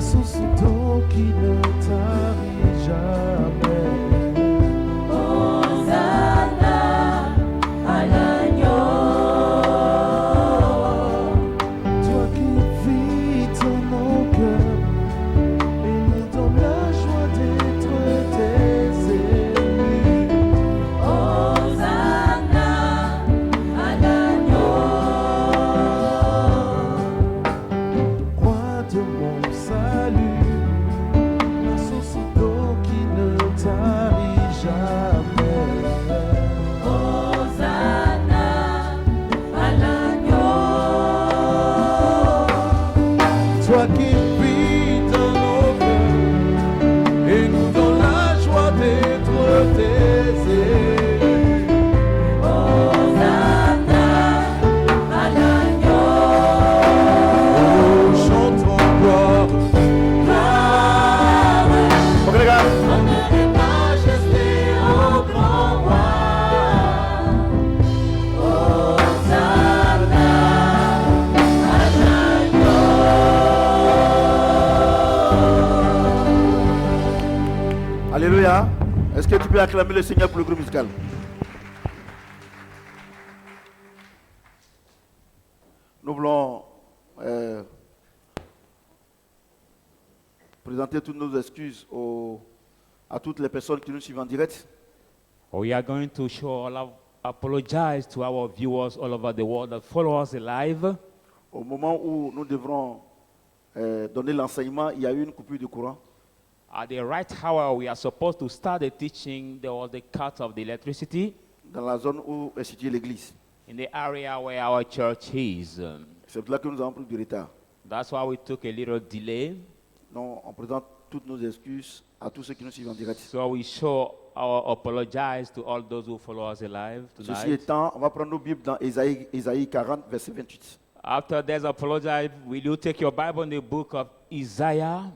La source d'eau qui ne tarit jamais. Hosanna à l'agneau. Toi qui vis dans nos cœurs et nous donne la joie d'être tes ennemis. Hosanna à l'agneau. Roi de mon salut, la source d'eau qui ne tarit jamais. Hosanna à l'agneau. Toi qui vis dans nos cœurs et nous donne la joie d'être tes ennemis. Hosanna à l'agneau. Oh, chantons gloire. Gloire, Ok les gars. honneur et majesté au grand roi. Hosanna à l'agneau. Alléluia. Est-ce que tu peux acclamer le Seigneur pour le groupe musical? Nous voulons présenter toutes nos excuses à toutes les personnes qui nous suivent en direct. We are going to apologize to our viewers all over the world that follow us live. Au moment où nous devrons donner l'enseignement, il y a eu une coupure de courant. At the right hour, we are supposed to start the teaching. There was the cut of the electricity Dans la zone où est située l'église. in the area where our church is. C'est pour là que nous avons pris du retard. That's why we took a little delay. Donc, on présente toutes nos excuses à tous ceux qui nous suivent en direct. So we show our apologize to all those who follow us live Ceci tonight. étant, on va prendre nos Bibles dans Ésaïe 40, verset 28. After there's apologize, will you take your Bible in the book of Isaiah?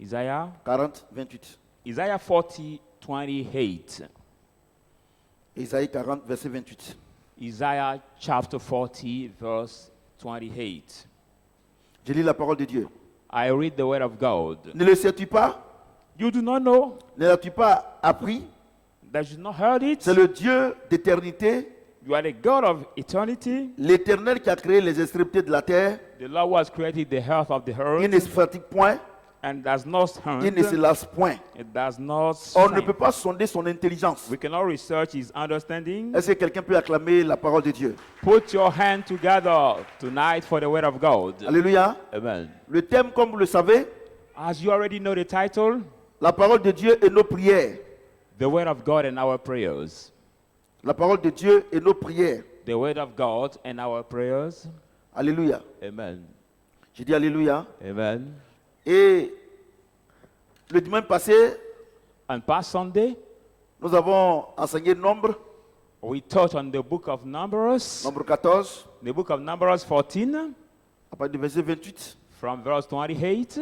Isaiah 40, 28. Isaiah 40, 28. Ésaïe 40, verset 28. Isaiah chapter 40, verse 28. Je lis la parole de Dieu. I read the word of God. Ne le sais-tu pas? You do not know Ne l'as-tu pas appris? that you not heard it? C'est le Dieu d'éternité, You are the God of eternity, l'Éternel qui a créé les extrémités de la terre. the Lord who has created the earth of the Il earth, ne se fatigue point, and does not il ne se hunt, lasse point. it does not On ne strain. peut pas sonder son intelligence. We cannot research his understanding. Est-ce que quelqu'un peut acclamer la parole de Dieu? Put your hand together tonight for the word of God. Alléluia. Amen. Le thème, comme vous le savez, As you already know the title, la parole de Dieu et nos prières. the word of God and our prayers. La parole de Dieu et nos prières. The word of God and our prayers. Alléluia. Amen. J'ai dit Alléluia. Amen. Et le dimanche passé, And past Sunday, nous avons enseigné Nombre, we taught on the book of Numbers, Nombre 14, the book of Numbers 14, à partir du verset 28. from verse 28.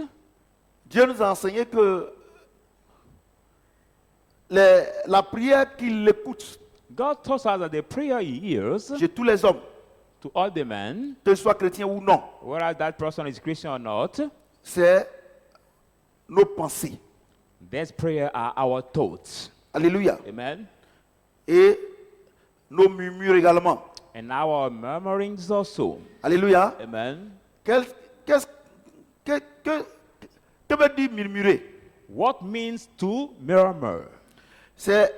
Dieu nous a enseigné que la prière qu'il écoute God taught us that the prayer he hears chez tous les hommes, to all the men, qu'ils soient chrétiens ou non, whether that person is Christian or not, c'est nos pensées. these prayers are our thoughts. Alléluia. Amen. Et nos murmures également. And our murmurings also. Alléluia. Amen. Que veut dire murmurer? What means to murmur? C'est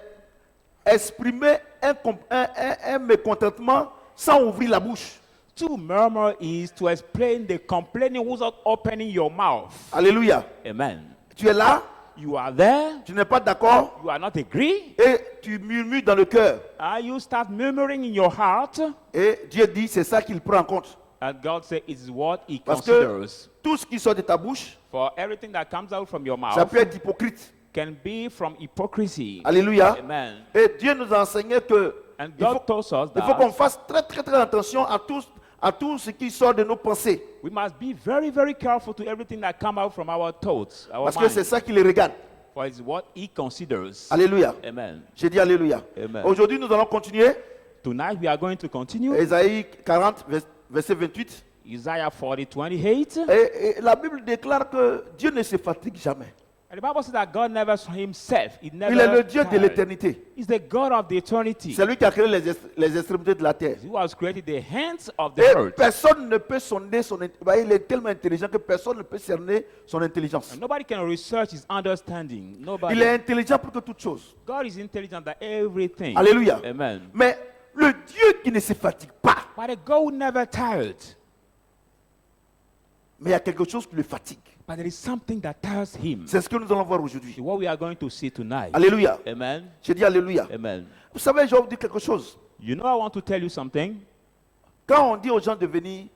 exprimer un mécontentement sans ouvrir la bouche. To murmur is to explain the complaining without opening your mouth. Alléluia. Amen. Tu es là, You are there, tu n'es pas d'accord you are not agree, et tu murmures dans le cœur. you start murmuring in your heart, Et Dieu dit c'est ça qu'il prend en compte. and God says it is what He Parce que considers. tout ce qui sort de ta bouche, For everything that comes out from your ça mouth peut être hypocrite. can be from hypocrisy. Alléluia. Amen. Et Dieu nous a enseigné que And il faut, God told us il faut qu'on that fasse très attention à tout ce qui sort de nos pensées. we must be very careful to everything that comes out from our thoughts, our Parce que c'est mind. ça qui les regarde. For it's what He considers. Alléluia. Amen. J'ai dit Alléluia. Amen. Aujourd'hui, nous allons continuer. Tonight we are going to continue. Ésaïe 40, verset 28. Isaiah 40:28. Et la Bible déclare que Dieu ne se fatigue jamais. And the Bible says that God never himself. He never Il est le Dieu de tired. l'éternité. He's the God of the eternity. C'est lui qui a créé les extrémités de la terre. He has created the hands of the Et earth. personne ne peut sonder son intelligence. Il est tellement intelligent que personne ne peut cerner son intelligence. And nobody can research his understanding. Nobody. Il est intelligent pour que toute chose. God is intelligent at everything. Alléluia. Amen. Mais le Dieu qui ne se fatigue pas, But the God who never tired. mais il y a quelque chose qui le fatigue. But there is something that tires him. C'est ce que nous allons voir aujourd'hui. What we are going to see tonight. Alléluia. Amen. J'ai dit Alléluia. Amen. Vous savez, je vais vous dire quelque chose. You know, I want to tell you something. Quand on dit aux gens de venir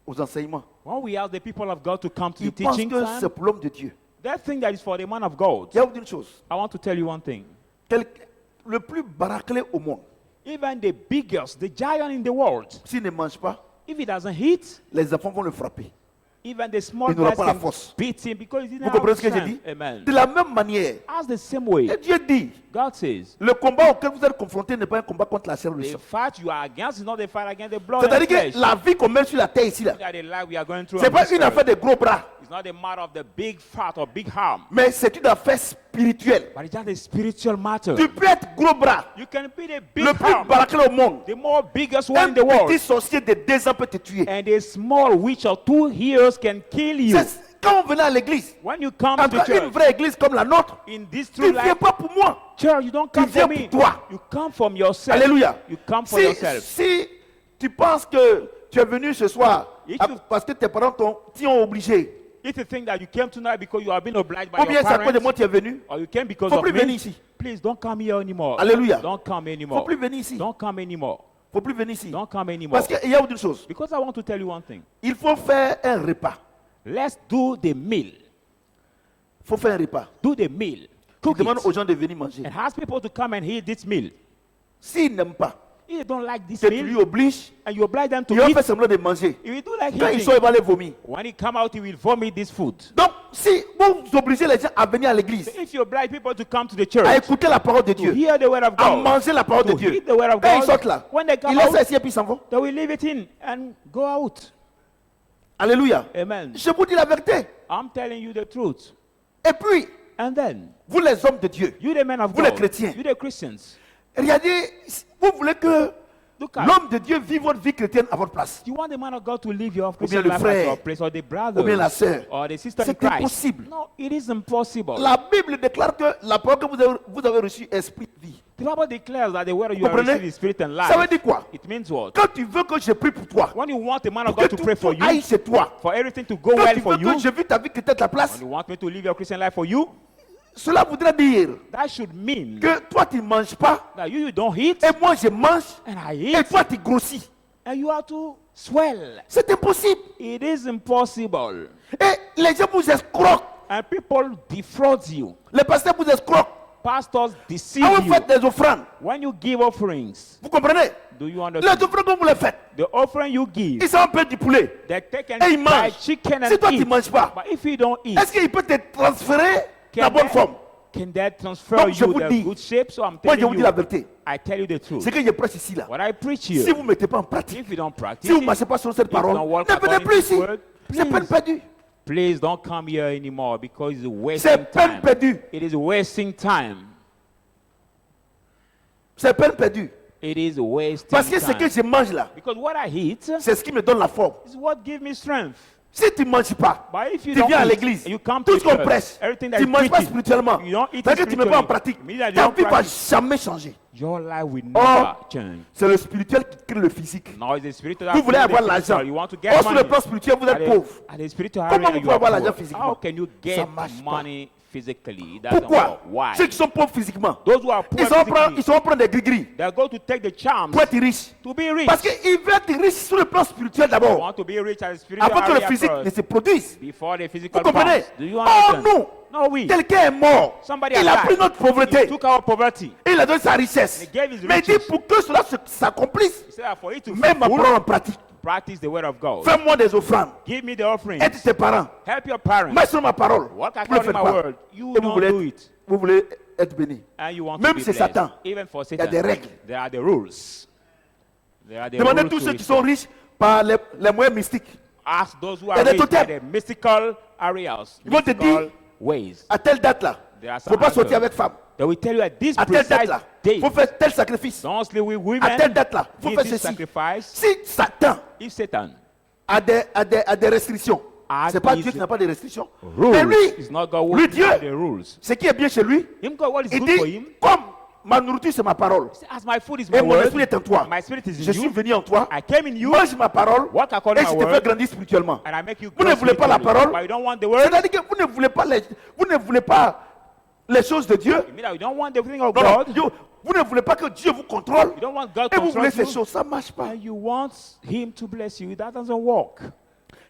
aux enseignements, When we ask the people of God to come to ils the pensent teaching que time, c'est pour l'homme de Dieu. that thing that is for the man of God. Je vais vous dire une chose. I want to tell you one thing. Le plus baraquelé au monde, Even the biggest, the giant in the world, s'il ne mange pas, if he doesn't eat, les enfants vont le frapper. even the small Il n'aura guys pas la can force. beat him because he didn't Vous have comprenez ce que j'ai strength. dit? Amen. De la même manière, As the same way, et Dieu dit, God says, le combat auquel vous êtes confronté n'est pas un combat contre la chair ou le the sang. fight you are against is not the fight against the blood and C'est-à-dire flesh. que la vie qu'on mène sur la terre ici, là, That the life we are going through c'est on pas this une earth, affaire de gros bras, it's not a matter of the big fat or big harm, mais c'est une affaire spirituelle. but it's just a spiritual matter. Tu peux être gros bras, You can be the big le plus harm, baraquelé au monde. the more biggest one Un in the world, petit sorcier de 2 ans peut te tuer. and a small witch or 2 years can kill you. Quand on venait à l'église, When you come en to tout cas, une church, vraie église comme la nôtre, in this tu true ne viens life, pas pour moi. church, you don't come viens for me. pour toi. You come from yourself. Alléluia. You come for Si, yourself. si tu penses que tu es venu ce soir If you- parce que tes parents t'y ont obligé, If you think that you came tonight because you have been obliged by ou bien your c'est à cause de parents, moi que tu es venu, or you came because faut of plus venir me, ici. please don't come here anymore. Alléluia. Don't come Faut anymore. plus venir ici. Don't come anymore. Faut plus venir ici. Don't come anymore. Parce qu'il y a une chose. Because I want to tell you one thing. Il faut faire un repas. Let's do the meal. Il faut faire un repas. Do the meal. Tu Cook demandes it. aux gens de venir manger. And ask people to come and eat this meal. S'ils n'aiment pas, If they don't like this que tu lui meal, obliges, and you oblige them to ils vont eat, faire semblant de manger. if you do like Quand ils eating, sont, ils vont aller vomir. when he come out, he will vomit this food. Donc, si vous obligez les gens à venir à l'église, If you oblige people to come to the à church, écouter la parole de to Dieu, hear the word of à God, manger la parole de to Dieu, eat the word of quand ils God, sortent là, when they come ils laissent out, ça ici et puis ils s'en vont. they will leave it in and go out. Alléluia. Amen. Je vous dis la vérité. I'm telling you the truth. Et puis, And then, vous les hommes de Dieu, you the men of Vous les God, chrétiens. you the Christians, regardez, vous voulez que look at, l'homme de Dieu vive votre vie chrétienne à votre place. you want the man of God to live your bien Christian le life frère, at your place, or the brother, ou bien la sœur. or the sister in C'est Christ. impossible. No, it is impossible. La Bible déclare que la parole que vous avez reçue est esprit de vie. The Bible declares that the word you have Comprenez? received is spirit and Ça veut life. dire quoi? It means what? Quand tu veux que je prie pour toi, When you want the man of que God to pray for tout aille you, chez toi, for everything to go quand well tu for veux you, que je vis ta vie chrétienne à ta place, when you want me to live your Christian life for you, cela voudrait dire that should mean que toi tu ne manges pas, that you don't eat et moi je mange, and I et eat, toi tu grossis. and you have to swell. C'est impossible. It is impossible. Et les gens vous escroquent. And people defraud you. Les pasteurs vous escroquent. Pastors deceive Quand vous you. faites des offrandes, When you give offerings, vous comprenez? do you Les understand? offrandes que vous les faites, The offering you give, ils sont un peu du poulet. they take Et ils and buy mangent. chicken Si and toi tu ne eat. manges pas, But if you don't eat, est-ce qu'il peut te transférer la can bonne that, forme? can that transfer Donc, je you vous the dis, good shape? So I'm Moi je telling vous dis you, la vérité. I tell you the truth. Ce que je prêche ici là, What I preach si here, vous ne mettez pas en pratique, if you don't practice si vous ne it, marchez pas sur cette if you parole, don't walk ne venez according plus to this ici. word, C'est peine please, perdue. please don't come here anymore because it's wasting C'est peine time. perdue. It is wasting time. C'est peine perdue. It is wasting Parce que ce que time. je mange là, Because what I eat c'est ce qui me donne la forme. is what gives me strength. Si tu ne manges pas, But if you tu don't viens à eat, l'église, you come to tout ce qu'on church, prêche, everything that tu is ne manges pas preaching, spirituellement, you don't eat c'est que tu ne mets pas en spiritually. pratique. Means that you Ta don't vie ne va practice. jamais changer. your life will Or, never change. c'est le spirituel qui crée le physique. Now it's the spiritual. Vous voulez that avoir creates the l'argent. physical. You want to Or get sur le money. plan spirituel, vous êtes pauvre. At the spiritual Comment area, vous you pouvez are avoir poor. l'argent physiquement? How can you Ça get marche pas. money physically? It doesn't Pourquoi? work. Why? Ceux qui sont pauvres physiquement, Those who are poor ils physically, sont prendre des gris-gris they go to take the charms pour être riches. to be rich. Parce qu'ils veulent être riches sur le plan spirituel You d'abord, want to be rich at the spiritual avant que le area physique first, ne se produise. before the physical Vous comprenez? comes. Do you Oh understand? non! No, we. Quelqu'un est mort. Somebody Il a has pris died. notre He pauvreté. took our poverty. Et il a donné sa richesse. He gave his Mais il dit riches. pour que cela s'accomplisse, He said that for you to même ma fulfill, parole en pratique. practice the word of God. Fais-moi des offrandes. Give me the offerings. Aide tes parents. Help your parents. Mets sur ma parole. Walk Vous ne le according faites to my pas. word. You Et don't do it. vous voulez être béni. And you want Même to be c'est blessed. Satan. Even for Il y a Satan, des règles. there are the rules. There are the Demandez rules tous to ceux it. qui sont riches par les moyens mystiques. ask those who y a are des raised by totems. the mystical areas, Ils vont te mystical dire, ways. à telle date-là, There are il ne some faut pas sortir altars. avec femme. They will tell you at this À telle precise date-là, il date, faut faire tel sacrifice. don't sleep with women, À telle date-là, il faut give faire this ceci. sacrifice. Si Satan If Satan a des restrictions, Has c'est pas these Dieu qui n'a pas de restrictions. rules, Mais lui, it's not God who lui gives Dieu, the rules. ce qui est bien chez lui, Him God, what is il good for dit, him? comme ma nourriture c'est ma parole, As my food is et my mon word, esprit est en toi, my spirit is je in suis you. venu en toi, I came in you, mange ma parole, walk according et to je my te fais word, grandir spirituellement. and I make you Vous ne grow voulez pas la spiritually. parole, But you don't want the word. c'est-à-dire que vous ne voulez pas les choses de Dieu. You mean that you don't want the thing of Non, non, God? vous ne voulez pas que Dieu vous contrôle. You don't want God Et to vous voulez control ces you? choses, ça ne marche pas. And you want Him to bless you. That doesn't work.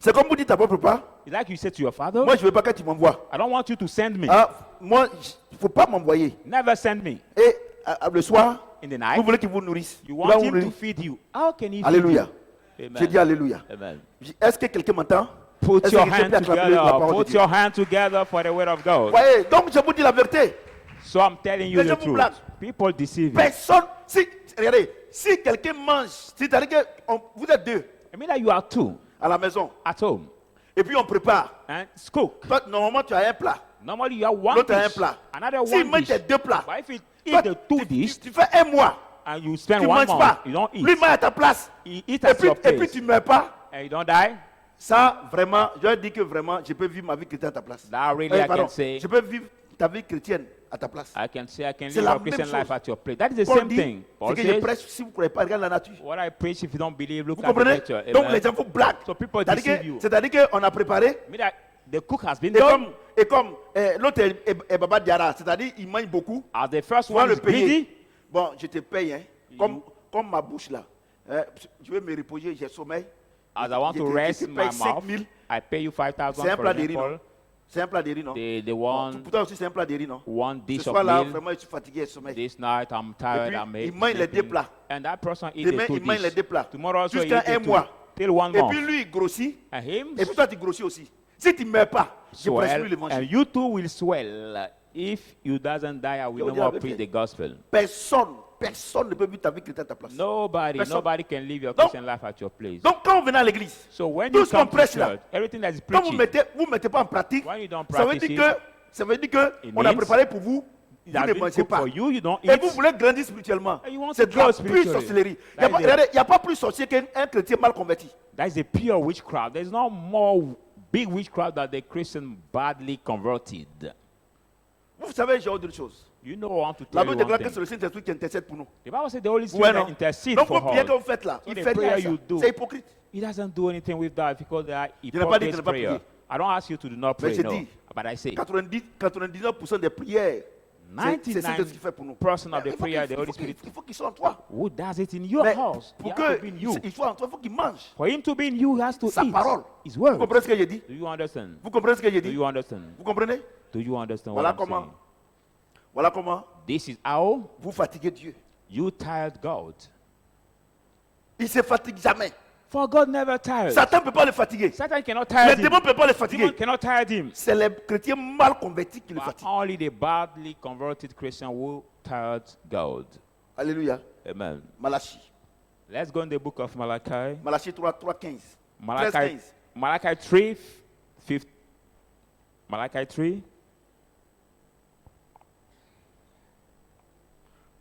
C'est comme vous dites à votre papa, It's like you said to your father, moi je ne veux pas que tu m'envoies. I don't want you to send me. Ah, moi, il ne faut pas m'envoyer. Never send me. Et le soir, In the vous night, voulez qu'il vous nourrisse. you Il va want vous Him to nourrir. feed you. How can He Alléluia. feed you? J'ai dit Alléluia. Amen. Est-ce que quelqu'un m'entend? Put Est-ce your que quelqu'un hand peut acclamer la together. parole de Put Dieu? your hand together for the word of God. Voyez, donc je vous dis la vérité. So I'm telling you Les the gens vous truth. blaguent. People deceive you. Personne, regardez, si quelqu'un mange, c'est-à-dire que vous êtes deux I mean that you are two à la maison, at home et puis on prépare. and it's cooked. Toi, normalement, tu as un plat. Normally you have one L'autre a un dish, plat. another S'il one mange dish. tes deux plats, But if you toi, eat the two dish tu fais un mois, and you spend tu ne 1 manges month, pas. you don't eat. Lui mange à ta place. You eat Et at puis, your et puis place tu ne meurs pas. and you don't die. Ça, vraiment, je dis que vraiment, je peux vivre ma vie chrétienne à ta place. That really I Pardon, can say. je peux vivre ta vie chrétienne à ta place. I can say I can C'est live la a même Christian chose. life at your place. That is the Paul same dit, thing. ce Paul que je says, prêche, si vous ne croyez pas, regarde la nature. what I preach, if you don't believe, look Vous at the comprenez? nature. Donc Amen. les gens vous blaguent. So people deceive you. C'est-à-dire qu'on a préparé, I mean that the cook has been et done. comme l'autre est Baba Diara, c'est-à-dire il mange beaucoup, As the first tu vas one le is payer. greedy, Bon, je te paye, hein. Comme ma bouche là. Je vais me reposer, j'ai sommeil. as I want Je to te rest paye my 5 mouth, 000. I pay you 5,000 C'est un for plat de riz, non? example. C'est un plat de riz, non? The Bon, one pour toi aussi, c'est un plat de riz, non? one Ce dish of soir-là, meal. vraiment, je suis fatigué, j'ai sommeil. This night I'm tired. puis, I'm il mange les deux plats. And that person eat Demain, the two il mange les dish. deux plats. Tomorrow also he Jusqu'à eat un the mois. two. Till 1 Et month. puis lui, il grossit. And him Et puis toi, tu grossis aussi. Si tu ne meurs pas, je prêche swell, plus and l'évangile. you too will swell. If you doesn't die, I will Yo, no dis la more vérité. preach the gospel. Personne ne peut vivre ta vie chrétienne à ta place. Personne. Nobody can live your Donc- Christian life at your place. Donc quand on vient à l'église, So when tout you ce qu'on come to prêche là, church, everything that is quand vous preaching, ne mettez pas en pratique, when you don't ça veut practice dire que, ça veut dire que it on a means préparé pour vous, vous that ne been mangez cooked pas. for you, you don't Et eat. vous voulez grandir spirituellement. And you want C'est to de la grow pure spiritually. sorcellerie. Il That is it. n'y a pas plus sorcier qu'un chrétien mal converti. That is a pure witchcraft. There's no more big witchcraft than the Christian badly converted. Vous savez, j'ai autre chose. You know, I want to La tell you Bible déclare one que thing. c'est le Saint-Esprit qui intercède pour nous. The Bible says the Holy Ouais, Spirit non? that intercedes Donc for vos prières que us. vous faites là, So il the fait rien à prayer ça. you do, C'est hypocrite. He doesn't do anything with that because they are n'ai pas dit de hypocrite ne pas prayer. prier. I don't ask you to do not Mais pray, j'ai no. dit, But I say, 99% des prières, c'est le Saint-Esprit qui fait pour nous. 99% of Mais the prayer, the Holy Spirit, il faut qu'il soit en toi. who does it in your Mais house? He pour has to be in you. qu'il soit en toi, il faut qu'il mange For him to be in you, he has to sa eat parole. his Vous word. comprenez ce que j'ai dit? Do you understand? Vous comprenez ce que j'ai Do dit? you understand? Vous comprenez? Do you understand Voilà what I'm comment. saying? Voilà comment This is how vous fatiguez Dieu. you tired God. Il ne se fatigue jamais. For God never tires. Satan ne peut pas le fatiguer. Satan cannot Les tire him. démons ne peuvent pas le Demon fatiguer. cannot tire him. C'est les chrétiens mal convertis qui le But fatiguent. only the badly converted Christian who tired God. Alléluia. Amen. Malachie. Let's go in the book of Malachi. Malachie 3, 15. Malachi, 13, 15. Malachi 3, 5. Malachi 3.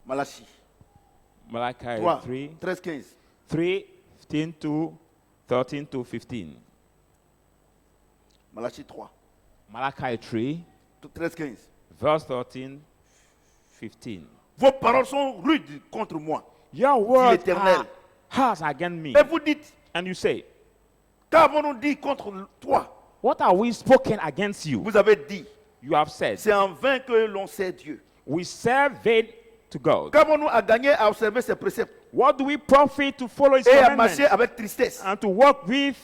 Malachie Malachi 3, 3. 13, 15. 3, 15 to 13 to 15. Malachie 3, Malachi 3, 13, 15. verse 13, 15. Vos paroles sont rudes contre moi. Your words l'Éternel. are harsh against me. Et vous dites, And you say, qu'avons-nous dit contre toi? what are we spoken against you? Vous avez dit, You have said, c'est en vain que l'on sait Dieu. we serve vain to God. Qu'avons-nous à gagner à observer ses préceptes What do we profit to follow his et à commandments marcher avec tristesse and to walk with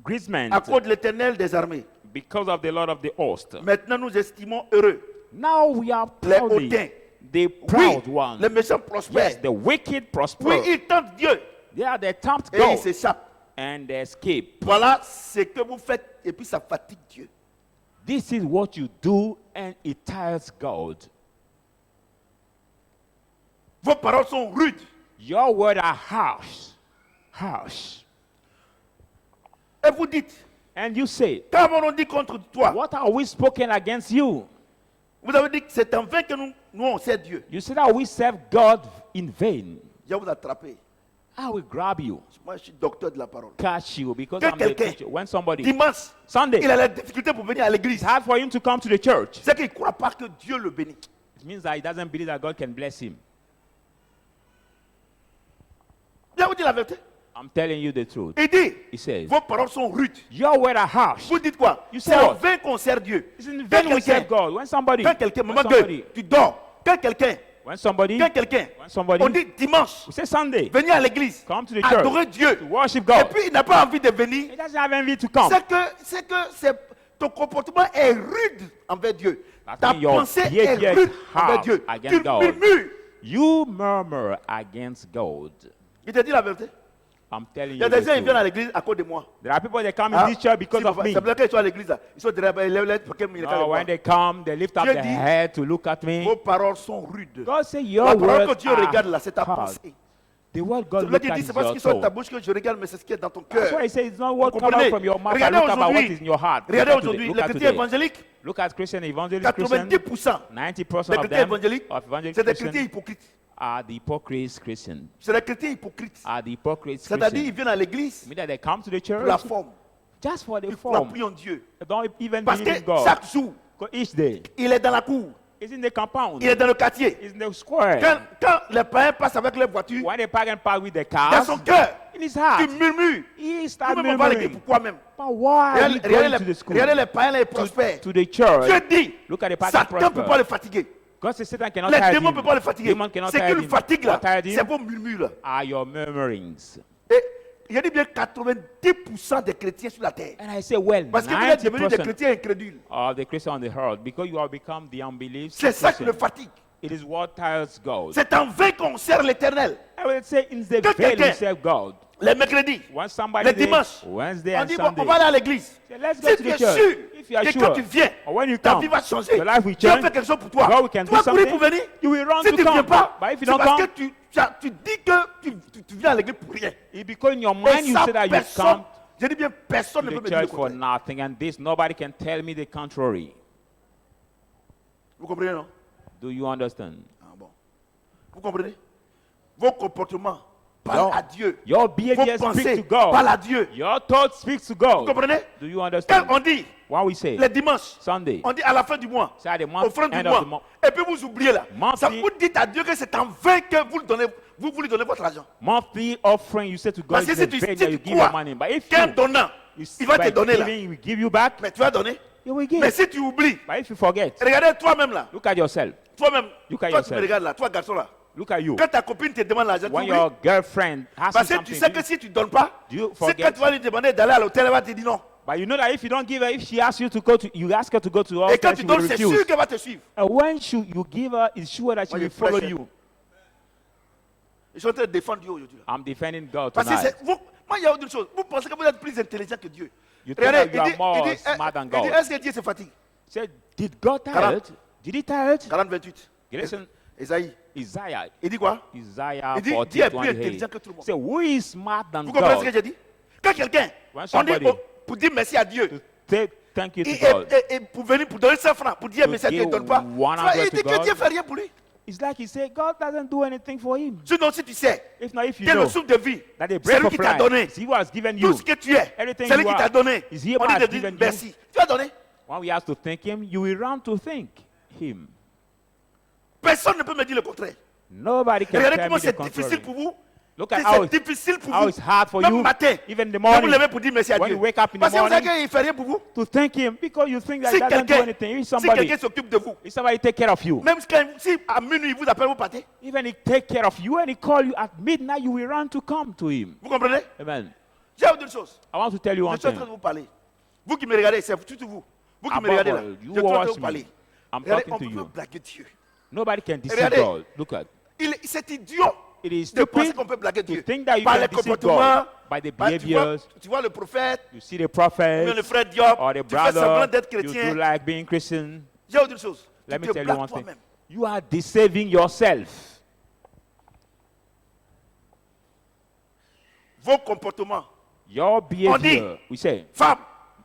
grisement à cause de l'Éternel des armées? because of the Lord of the host? Maintenant, nous estimons heureux Now we are les proudly hautains. the Oui, proud ones. les méchants prospèrent. Yes, the wicked prosper. Oui, ils tentent Dieu They are the tempt et ils God s'échappent. and they escape. Voilà ce que vous faites et puis ça fatigue Dieu. This is what you do and it tires God. Vos paroles sont rudes. Your words are harsh. Harsh. Et vous dites, And you say, quand on dit contre toi, what are we spoken against you? vous avez dit que c'est en vain que nous on sert Dieu. You say that we serve God in vain. Je vais vous attraper. I will grab you, Moi, je suis docteur de la parole. catch you, because Que I'm the quelqu'un, teacher. When somebody, Dimanche, Sunday, il a la difficulté pour venir à l'église. it's hard for him to come to the church. C'est qu'il ne croit pas que Dieu le bénit. It means that he doesn't believe that God can bless him. Je vous dis la vérité. I'm telling you the truth. Il dit, He says, vos paroles sont rudes. your words are harsh. Vous dites quoi? You say C'est en what? vain qu'on sert Dieu. It's in Quand vain we serve quelqu'un, God. When somebody, quand quelqu'un, when maman somebody, gueule, tu dors. Quand quelqu'un, when somebody, on dit dimanche, we say Sunday, venir à l'église, come to the church, adorer Dieu. to worship Et God. puis il n'a pas envie de venir. He doesn't have envy to come. Ton comportement est rude envers Dieu. That Ta means your pensée est behavior is rude envers hard Dieu. against Tu God. murmures. You murmur against God. Il te dit la vérité. I'm telling Il y you a the des gens qui viennent à truth. l'église à cause de moi. There are people that come Ah, in this church because si, of me. c'est pour qu'ils sont à l'église. Là. Ils sont derrière, ils lèvent pour qu'ils me regardent Oh, moi. when they come, they lift up Dieu their dit, head to look at me. Vos paroles sont rudes. God say La your parole que words Dieu regarde là, are c'est ta hard. pensée. The word C'est God pour looks qu'il at dit, is c'est parce your qu'ils sont de ta soul. bouche que je regarde, mais c'est ce qui est dans ton That's cœur. why he says it's not what Vous comes out comprenez? from your mouth, but Regardez look about what aujourd'hui. is in your heart. Look Regardez at today. aujourd'hui, Look les at chrétiens today. évangéliques, Look at Christian evangelist Christian. 90% 90% des of chrétiens them, évangéliques, of evangelical c'est des chrétiens Christians, hypocrites. are the hypocrites Christians. C'est des chrétiens hypocrites. Are the hypocrites C'est-à-dire, Christians. ils viennent à l'église Mean that they come to the pour la church forme. just for the Ils croient form. plus en Dieu. They don't even Parce believe in que God. chaque jour, 'Cause each day il est dans la cour, is in the compound. il est dans le quartier. Is in the square. Quand les païens passent avec leur voiture, When the pagan park with the dans cars, son cœur, in his tu heart, murmures. he start Lui-même, on va à l'église. murmuring. Pourquoi même? But why are you going to the school? Regardez les païens, les prospères. To the church. Dieu dit, Look at the pagan Satan ne peut pas prosper. le fatiguer. God says Satan cannot Les tire démons ne him. peuvent pas le fatiguer. Demon cannot C'est tire qu'il him. fatigue là. What tired him C'est vos murmures là. are your murmurings. Et il y a dit bien 90% des chrétiens sur la terre. And I say, well, Parce que vous êtes devenus des 90% chrétiens incrédules. of the Christians on the earth, because you have become the unbelievers. C'est ça qui le fatigue. It is what tires God. C'est en vain qu'on sert l'éternel. I will say, in the Que veil we quelqu'un- serve God. Les mercredis, When somebody les day, dimanches, Wednesday on and dit bon, Sunday, on va aller à l'église. say, let's go Si to tu the es church. sûr If you are que sure, quand tu viens, or when you ta come, vie va changer. your life will Dieu change. fait quelque chose pour toi. God can Tu do vas courir something. pour venir. You will run Si to tu ne viens come. pas, But if you c'est don't parce come, que tu dis que tu viens à l'église pour rien. it's because in your mind Et you ça, say that you personne, come je dis bien, personne ne to peut the me dire le church for contraire. nothing, and this nobody can tell me the contrary. Vous comprenez, non? Do you understand? Ah, bon. Vous comprenez? Vos comportements parlent à Dieu. Your Vos behavior pensées speaks to God. parlent à Dieu. Your thoughts speak to Vous God. comprenez? Do you Quand understand? on dit What we say les dimanches, Sunday, on dit à la fin du mois, say at the month, offrande du end of the mois, month, et puis vous oubliez là. Monthly- Ça, vous dites à Dieu que c'est en vain que vous lui donnez votre argent. monthly offering, you say to God, Parce que it's si a tu, vain si that tu you give your crois money. But if qu'un you, donnant, you il va by te donner là, giving, he will give you back, mais tu vas donner. you will give. Mais si tu oublies, But if you forget, regardez toi-même là, look at yourself. toi-même, Look at toi tu me yourself. regardes là, toi garçon là. Look at you. Quand ta copine te demande l'argent, tu When oublies. your girlfriend asks Parce you que tu something, sais que si tu ne donnes pas, do you c'est quand forget? tu vas lui demander d'aller à l'hôtel, elle va te dire non. But you know that if you don't give her, if she asks you to go to, you ask her to go to Et all quand she tu will donnes, c'est refuse. sûr qu'elle va te suivre. And when you give her, it's sure that she Moi, will je follow prêche. you. Je suis en train de défendre Dieu aujourd'hui. là. I'm defending God Parce que tonight. c'est vous, moi il y a autre chose. Vous pensez que vous êtes plus intelligent que Dieu. You think Regardez, that you are more smart than il dit, God. est-ce que Dieu se fatigue? Said, did God tired? 40. Did he tired? 40-28. Listen, Esaïe. Isaiah. Il dit quoi? Isaiah Il dit, 40, Dieu est plus 28. intelligent que tout le monde. Say, who is smart than Vous comprenez ce que God? j'ai dit? Quand quelqu'un, When on dit somebody- pour dire merci à Dieu, To say thank you to et, God. et pour venir pour donner 100 francs, pour dire To merci à Dieu, il ne give donne pas. 100 Il to dit que God. Dieu ne fait rien pour lui. It's like he said, God doesn't do anything for him. Sinon, si tu sais If not, if you que le know souffle de vie, that the c'est breath lui of qui t'a life donné. is he who has given Tout you. ce que tu es, Everything c'est lui you qui are t'a donné. is he On who dit has de dire given you. merci. Tu as donné. When we ask to thank him, you will run to thank him. Personne ne peut me dire le contraire. Nobody can Regardez tell comment me the c'est contrary. difficile pour vous. Look at how C'est difficile pour how vous. it's hard for Même you, matin, even in the quand vous morning, levez pour dire merci à when Dieu. you wake up in the Parce que vous savez morning, qu'il ne fait rien pour vous. to thank him because you think that Si he doesn't do quelqu'un anything. If si somebody, quelqu'un s'occupe de vous, if somebody take care of you, même si à minuit il vous appelle, vous partez. even he take care of you and he call you at midnight, you will run to come to him. Vous comprenez? Amen. J'ai une chose. I want to tell you Je one suis en thing. train de vous parler. Vous qui me regardez, c'est surtout vous. Vous qui me Above regardez là. all, Je you suis en train de watch vous parler. me. I'm Regardez, talking on to peut you. blaguer Dieu. Nobody can deceive Regardez. God. Look at. C'est idiot It is de penser stupid qu'on peut blaguer to Dieu. think that you Par can les deceive comportements, God by the par- behaviors. tu vois le prophète, You see the ou bien prophet le frère Diop, or the tu fais semblant brother. d'être You do chrétien. like being Christian. J'ai autre chose. Let Tu me te tell you blagues one thing. toi-même. You are deceiving yourself. Vos comportements Your behavior, we say, Femme,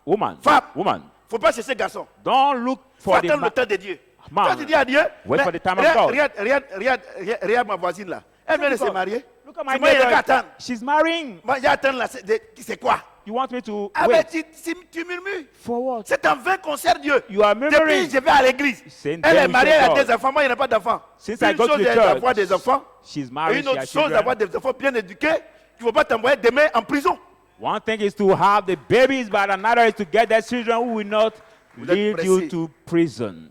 woman, Femme. woman, faut pas chercher garçon. don't look Faut for the attendre le temps de Dieu. man. Quand tu dis à Dieu, Wait mais for the time of God. regarde ma voisine là. Elle vient de se marier. Look at C'est my moi, il y a qu'à neighbor. attendre. She's marrying. Moi, j'attends là. C'est quoi? You want me to Ah, mais wait? tu murmures. For what? C'est en vain qu'on sert Dieu. You are Depuis, murmuring. je vais à l'église. Saying, Elle then est we mariée, serve elle a God. des enfants. Moi, il n'y a pas d'enfants. Since I Une go to chose the est church, d'avoir des enfants. she's Et married, une she autre has chose d'avoir children. des enfants bien éduqués. Tu ne vas pas t'envoyer demain en prison. One thing is to have the babies, but another is to get the children who will not Vous êtes lead you pressé. to prison.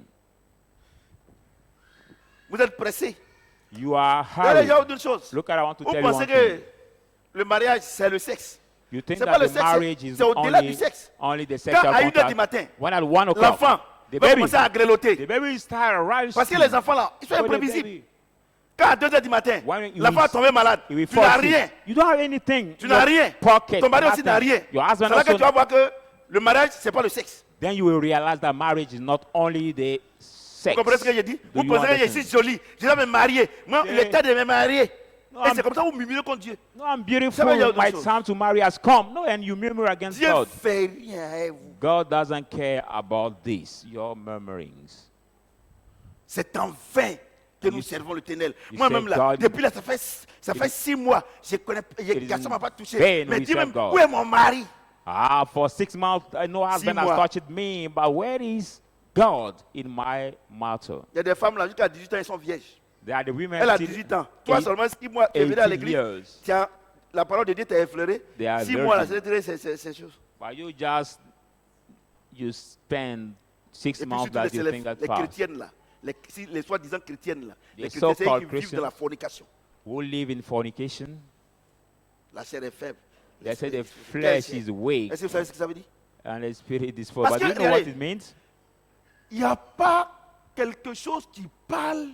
Vous êtes pressés. You are Regardez, il y a hurried. une chose. Look at, I want to Vous tell you pensez one que thing. le mariage, c'est le sexe. You think c'est that pas le the sexe, marriage is c'est au-delà du sexe. only the Quand sexual à 1 heure du contact. matin, When at 1 o'clock, l'enfant the va baby, commencer à grelotter. the baby start arising. Parce que les enfants là, ils sont For the imprévisibles. baby. Quand à 2 heures du matin, When you l'enfant est will- tombé malade, He will tu n'as fall sick. rien. You don't have anything. Tu in n'as your rien. Pocket, Ton mari aussi n'a nothing. rien. Your C'est husband là que tu vas also. voir que le mariage, ce n'est pas le sexe. Then you will realize that marriage is not only the Vous sex. comprenez ce que j'ai dit? Do Vous you pensez que je understand? suis jolie, je dois me marier. Moi, Yeah. il est temps de me marier. No, Et I'm- c'est comme ça que vous murmurez contre Dieu. No, I'm beautiful. Ça veut dire autre My chose. time to marry has come. No, and you murmur against Dieu God. fait rien à vous. God doesn't care about this, your murmurings. C'est en vain que nous You- servons l'éternel. you Moi-même say là, God- depuis là, ça fait 6 mois, je connais, is garçon m'a pas touché. vain Mais we dis serve même, God. où est mon mari? Ah, for 6 months, no husband has mois. touched me, but where is God in my matter? Il y a des femmes là, jusqu'à 18 ans, elles sont vierges. There are the women Elle a still 18 ans. Toi eight- seulement 6 mois, tu es venu à 18 l'église. years. Tiens, la parole de Dieu t'a effleuré. They are 6 mois là, virgins. c'est chose. But you spend 6 Et puis months surtout that you les think that's les fast. chrétiennes là, les soi-disant chrétiennes là, Les les chrétiens so-called qui vivent de Christians. la fornication. Who live in fornication? La chair est faible. They say the Quelle flesh chair? is weak Est-ce que vous savez ce que ça veut dire? and the spirit is full. Parce But do you que, know what regardez, it means? Il n'y a pas quelque chose qui parle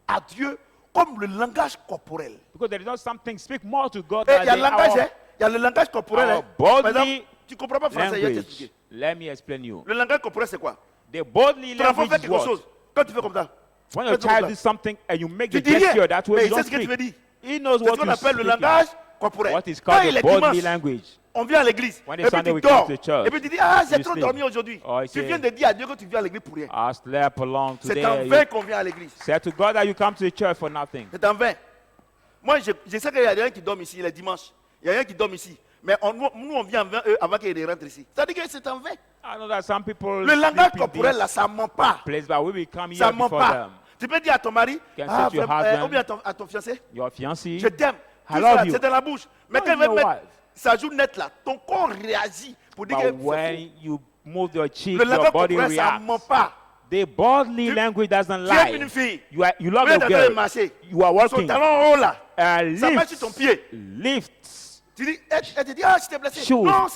à Dieu comme le langage corporel. Because there is not something speak more to God Et than il y a le langage, our hein? Il y a le langage corporel. our hein. Par bodily exemple, tu ne comprends pas français, je vais language. t'expliquer. Let me explain you. Le langage corporel, c'est quoi? The bodily Ton enfant language fait is quelque what? chose. Quand tu fais comme ça, When fais your comme child ça. does something and you make Tu the dis rien, gesture that way, mais you il don't sait ce que tu veux speak. dire. He knows C'est what ce qu'on to appelle le speak. langage corporel. What is Quand called il the est bodily dimanche, language. on vient à l'église, When et it's puis Sunday, tu we come dors, to church. et puis tu dis, ah, j'ai You trop sleep. dormi aujourd'hui. Or you Tu say, viens de dire à Dieu que tu viens à l'église pour rien. I slept along C'est today. en You vain qu'on vient à l'église. said to God that you come to the church for nothing. C'est en vain. Moi, je sais qu'il y a des gens qui dorment ici, les dimanches. Il y a des gens qui dorment ici. Mais nous, on vient avant qu'ils rentrent ici. C'est-à-dire que c'est en vain. I know that some people Le langage sleep in corporel, this là, ça ne ment pas. place, but we will come Ça here ne ment before pas. them. Tu peux dire à ton mari, Can ah, say to your frère, husband, ou bien à ton fiancé, Your fiancé, je t'aime. I Tout love ça, you. c'est dans la bouche. Mais No, quand il va your mettre wife. sa joue nette là, ton corps réagit pour dire que but c'est faux. when you move your cheek, Le your langage body corporel, ça ne reacts. ment pas. The bodily Tu- language doesn't Tu aimes une lie. fille. You love Tu es your en train de girl. marcher. You are Son working. talon haut là. Ça marche sur ton Lift. pied. Lift. Tu dis, elle te dit, ah, je t'ai blessé. Chaud. Non,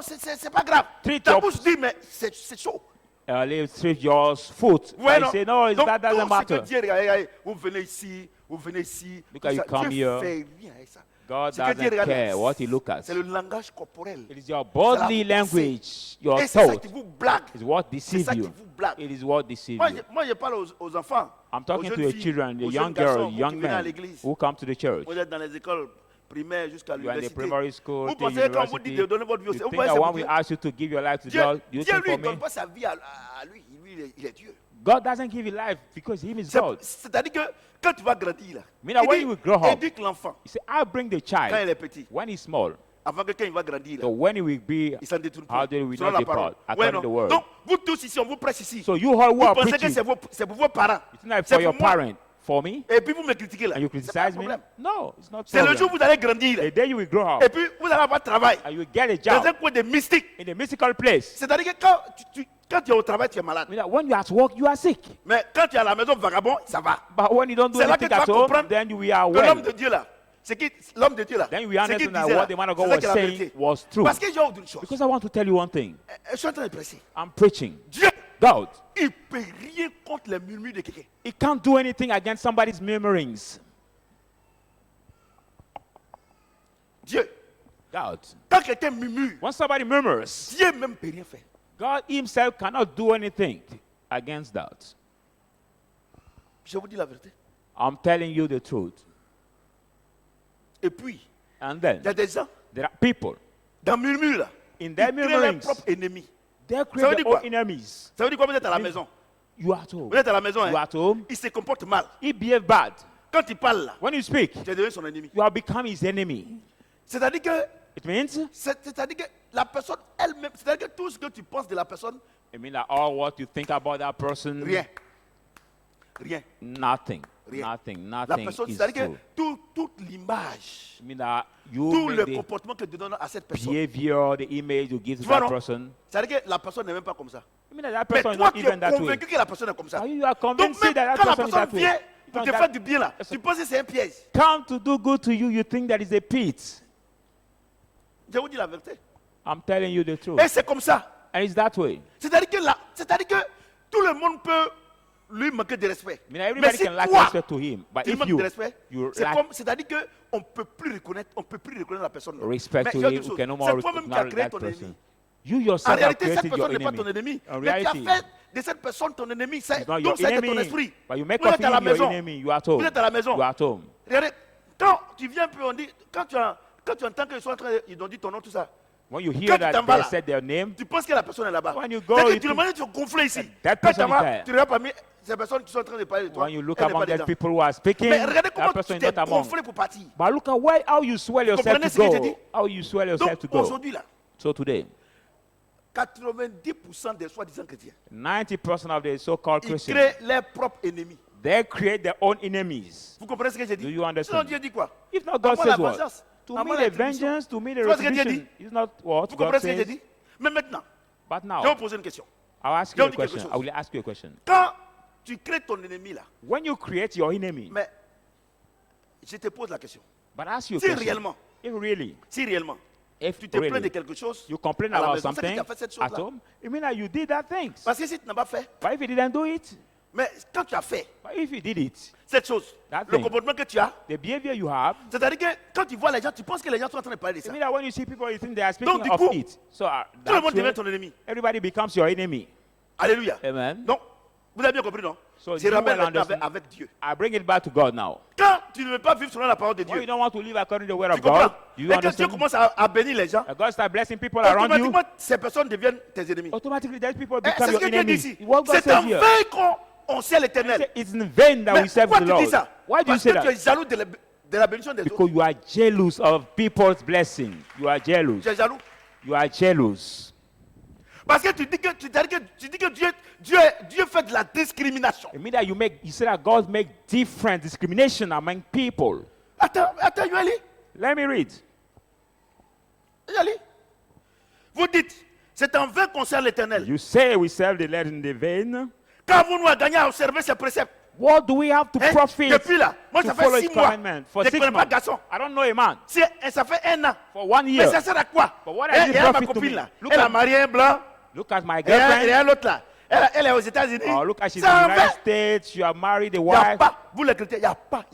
c'est pas grave. Treat Ta your- bouche dit, mais c'est chaud. Lift your foot. Ouais, I non. say, no, Donc, that doesn't tout ce que matter. Dieu, regardez, vous venez ici, vous venez ici. Look tout how you ça. come Dieu here. fait rien avec ça. God Ce que Dieu doesn't regarde, care what he looks at. c'est le langage corporel. It is your bodily C'est la pensée. language, your Et c'est ça thought, qui vous blague. is what C'est deceives ça qui you. vous blague. It is what deceives Moi, you. je parle aux enfants. I'm talking aux to jeunes your filles, children, the aux young jeunes garçons, girls, vous young qui venez à men l'église. who come to the church. Vous êtes dans les écoles primaires jusqu'à You are in the l'université. primary school, Vous to pensez quand on vous dit university. de donner votre vie au You Seigneur, think vous that pensez when we ask you to give your life to Dieu, God, you Dieu think lui, for il ne donne me? pas sa vie à lui. Lui, il est Dieu. God doesn't give you life because Him is God. C'est-à-dire que quand tu vas grandir, là, Meaning when you will grow up, éduque l'enfant He said, I bring the quand il child est petit. when he's small. Avant que quand il va grandir, So là, when he will be, il s'en détourne how pas. do we Selon not la parole. depart? According non. to the word. Donc, vous tous ici, on vous presse ici. So you all who Vous are pensez que preaching, c'est pour vos parents. it's not C'est for your pour moi. parent, for me, Et puis vous me critiquez là. and you C'est pas un criticize me? problème. No, it's not C'est le problem. jour où vous allez grandir. The day you will grow Et up puis vous allez avoir travail. and you will get a Dans job un coin de mystique. in a mystical place. C'est-à-dire que quand tu es au travail, tu es malade. Meaning when you are at work, you are sick. Mais quand tu es à la maison vagabond, ça va. But when you don't do C'est là que anything tu at vas home, comprendre then you are que l'homme well. de Dieu là, l'homme de Dieu là, Then we ce qu'il understand that disait what là, the man of c'est God ça was qui est la saying vérité. was true. Parce que j'ai autre chose. Because I want to tell you one thing. Je suis en train de presser. I'm preaching. Dieu, God, il ne peut rien contre les murmures de quelqu'un. He can't do anything against somebody's murmurings. Dieu, God, quand quelqu'un murmure, when somebody murmurs, Dieu même ne peut rien faire. God Himself cannot do anything against that. Je vous dis la vérité. I'm telling you the truth. Et puis, And il y a then des gens, There are people dans murmure là, in ils their créent leur murmurings. propre ennemi. They Ça veut create dire their quoi? own enemies. Ça veut dire quoi? Vous êtes à la maison. You are at home. Vous êtes à la maison, You are hein? at home. Il se comporte mal. He behave bad. Quand il parle là, When you speak, tu es devenu son ennemi. you have become his enemy. C'est-à-dire que, It means, c'est-à-dire que la personne elle-même, c'est-à-dire que tout ce que tu penses de la personne, it means that all what you think about that person, rien. Rien. nothing, Rien. nothing, La nothing personne, is c'est-à-dire true. que toute l'image, It means that you tout le make the comportement que tu donnes à cette personne, behavior, the image you give to tu vois, that non? person. C'est-à-dire que la personne n'est même pas comme ça. It means that that Mais person is toi, not tu even es that way. convaincu que la personne est comme ça. Are you are Donc convinced même that quand la that person is personne that way? vient pour Even te that faire du bien là, tu penses que c'est un piège. come to do good to you, you think that is a pit. Je vous dis la vérité. I'm telling you the truth. Et c'est comme ça. And it's that way. C'est-à-dire que tout le monde peut lui manquer de respect. I mean, Mais everybody si can lack toi, respect to him. But tu if manques you, de respect, you c'est lack c'est-à-dire que on peut plus reconnaître la personne. respect Mais to je dis him, une you chose, can no more c'est toi-même qui as acknowledge créé that ton person. ennemi. You En yourself have réalité, cette created your personne n'est pas ton enemy. ennemi. In Mais tu as reality, fait de cette personne ton ennemi. it's not your Donc, c'est ton enemy. esprit. But you make Vous of êtes à la him your maison. enemy. You are at home. Vous êtes à la maison. You are at home. Regardez, quand tu viens, puis on dit, quand tu entends qu'ils sont en train, ils ont dit ton nom, tout ça, When you Quand hear tu that t'en vas they là, said their name, tu penses que la personne est là-bas. When you go, C'est que you tu le think manies, tu es gonflé ici. that Quand tu person vas, is there. tu regardes parmi ces personnes qui sont en train de parler de toi. when you look elle n'est among pas the dedans. people who are speaking, Mais regardez comment that person tu is t'es not among. gonflé pour partir. But look at how you swell yourself comprenez to ce que j'ai dit? go. How you swell yourself Donc to go. aujourd'hui là, So today, 90% des soi-disant chrétiens, 90% of the so-called ils Christians, créent leurs propres ennemis. they create their own enemies. Vous comprenez ce que j'ai dit? Do you understand? Sinon Dieu dit quoi? If not, God Avant la says what? vengeance, To avant me la the rétribution. vengeance, to me the Tu vois ce que Dieu retribution. dit? Is not what Vous God comprenez ce que j'ai says. dit? Mais maintenant, But je vais vous now, poser une question. I'll ask Je you vais a vous dire quelque question. chose. I will ask you a question. Quand tu crées ton ennemi là, When you create your enemy, mais je te pose la question. but ask you a Si question. réellement, If réellement, if tu te plains de really quelque chose, you complain à la about maison, c'est que something tu as fait cette at chose-là. home, it means that you did that thing. Parce que si tu n'as pas fait, But if you didn't do it, mais quand tu as fait but if you did it, cette chose, That le thing. comportement que tu as, the behavior you have, c'est-à-dire que quand tu vois les gens, tu penses que les gens sont en train de parler de it ça. means that when you see people, you think they are speaking du of coup, it. So Tout le monde that's devient where ton ennemi. everybody becomes your enemy. Alléluia. Amen. Donc, vous avez bien compris, non? So Je you ramène will maintenant understand. avec Dieu. I bring it back to God now. Quand tu ne veux pas vivre selon la parole de When you Dieu, don't want to live according to the word tu of comprends? God, do you Et quand Dieu understand? commence à bénir les gens, And God start blessing people around you. automatiquement, ces personnes deviennent tes ennemis. Automatically, those people Eh, become c'est ce your que Dieu dit enemies. ici. What God C'est en says here. vain qu'on sait He l'éternel. said, it's in vain that Mais we serve pourquoi the tu dis Lord. ça? Why do you Parce say que tu that? es jaloux de la bénédiction des autres. Because you are jealous of people's blessing. You are jealous. Tu es jaloux. You are jealous. Parce que tu dis que Dieu fait de la discrimination. It means that you say that God make different discrimination among people. Attends, Yoeli. Let me read. Yoeli. Vous dites, c'est en vain qu'on sert l'éternel. You say we serve the Lord in the vain. Quand vous nous avez gagné à observer ses préceptes. What do we have to Hein? profit Depuis là, moi to ça follow fait his 6 mois. commandment? For Je ne 6 connais pas months. garçon. I don't know a man. Ça fait 1 an. For 1 Mais year. ça sert à quoi? But what does it Et ma profit to copine me? là, Look elle a at- marié un blanc. Look at my Et il y girlfriend. a l'autre là. Elle est aux États-Unis. Oh, look at she's C'est in the en United vain. States. You are married, a Il n'y a wife. pas, vous les chrétiens, il n'y a pas,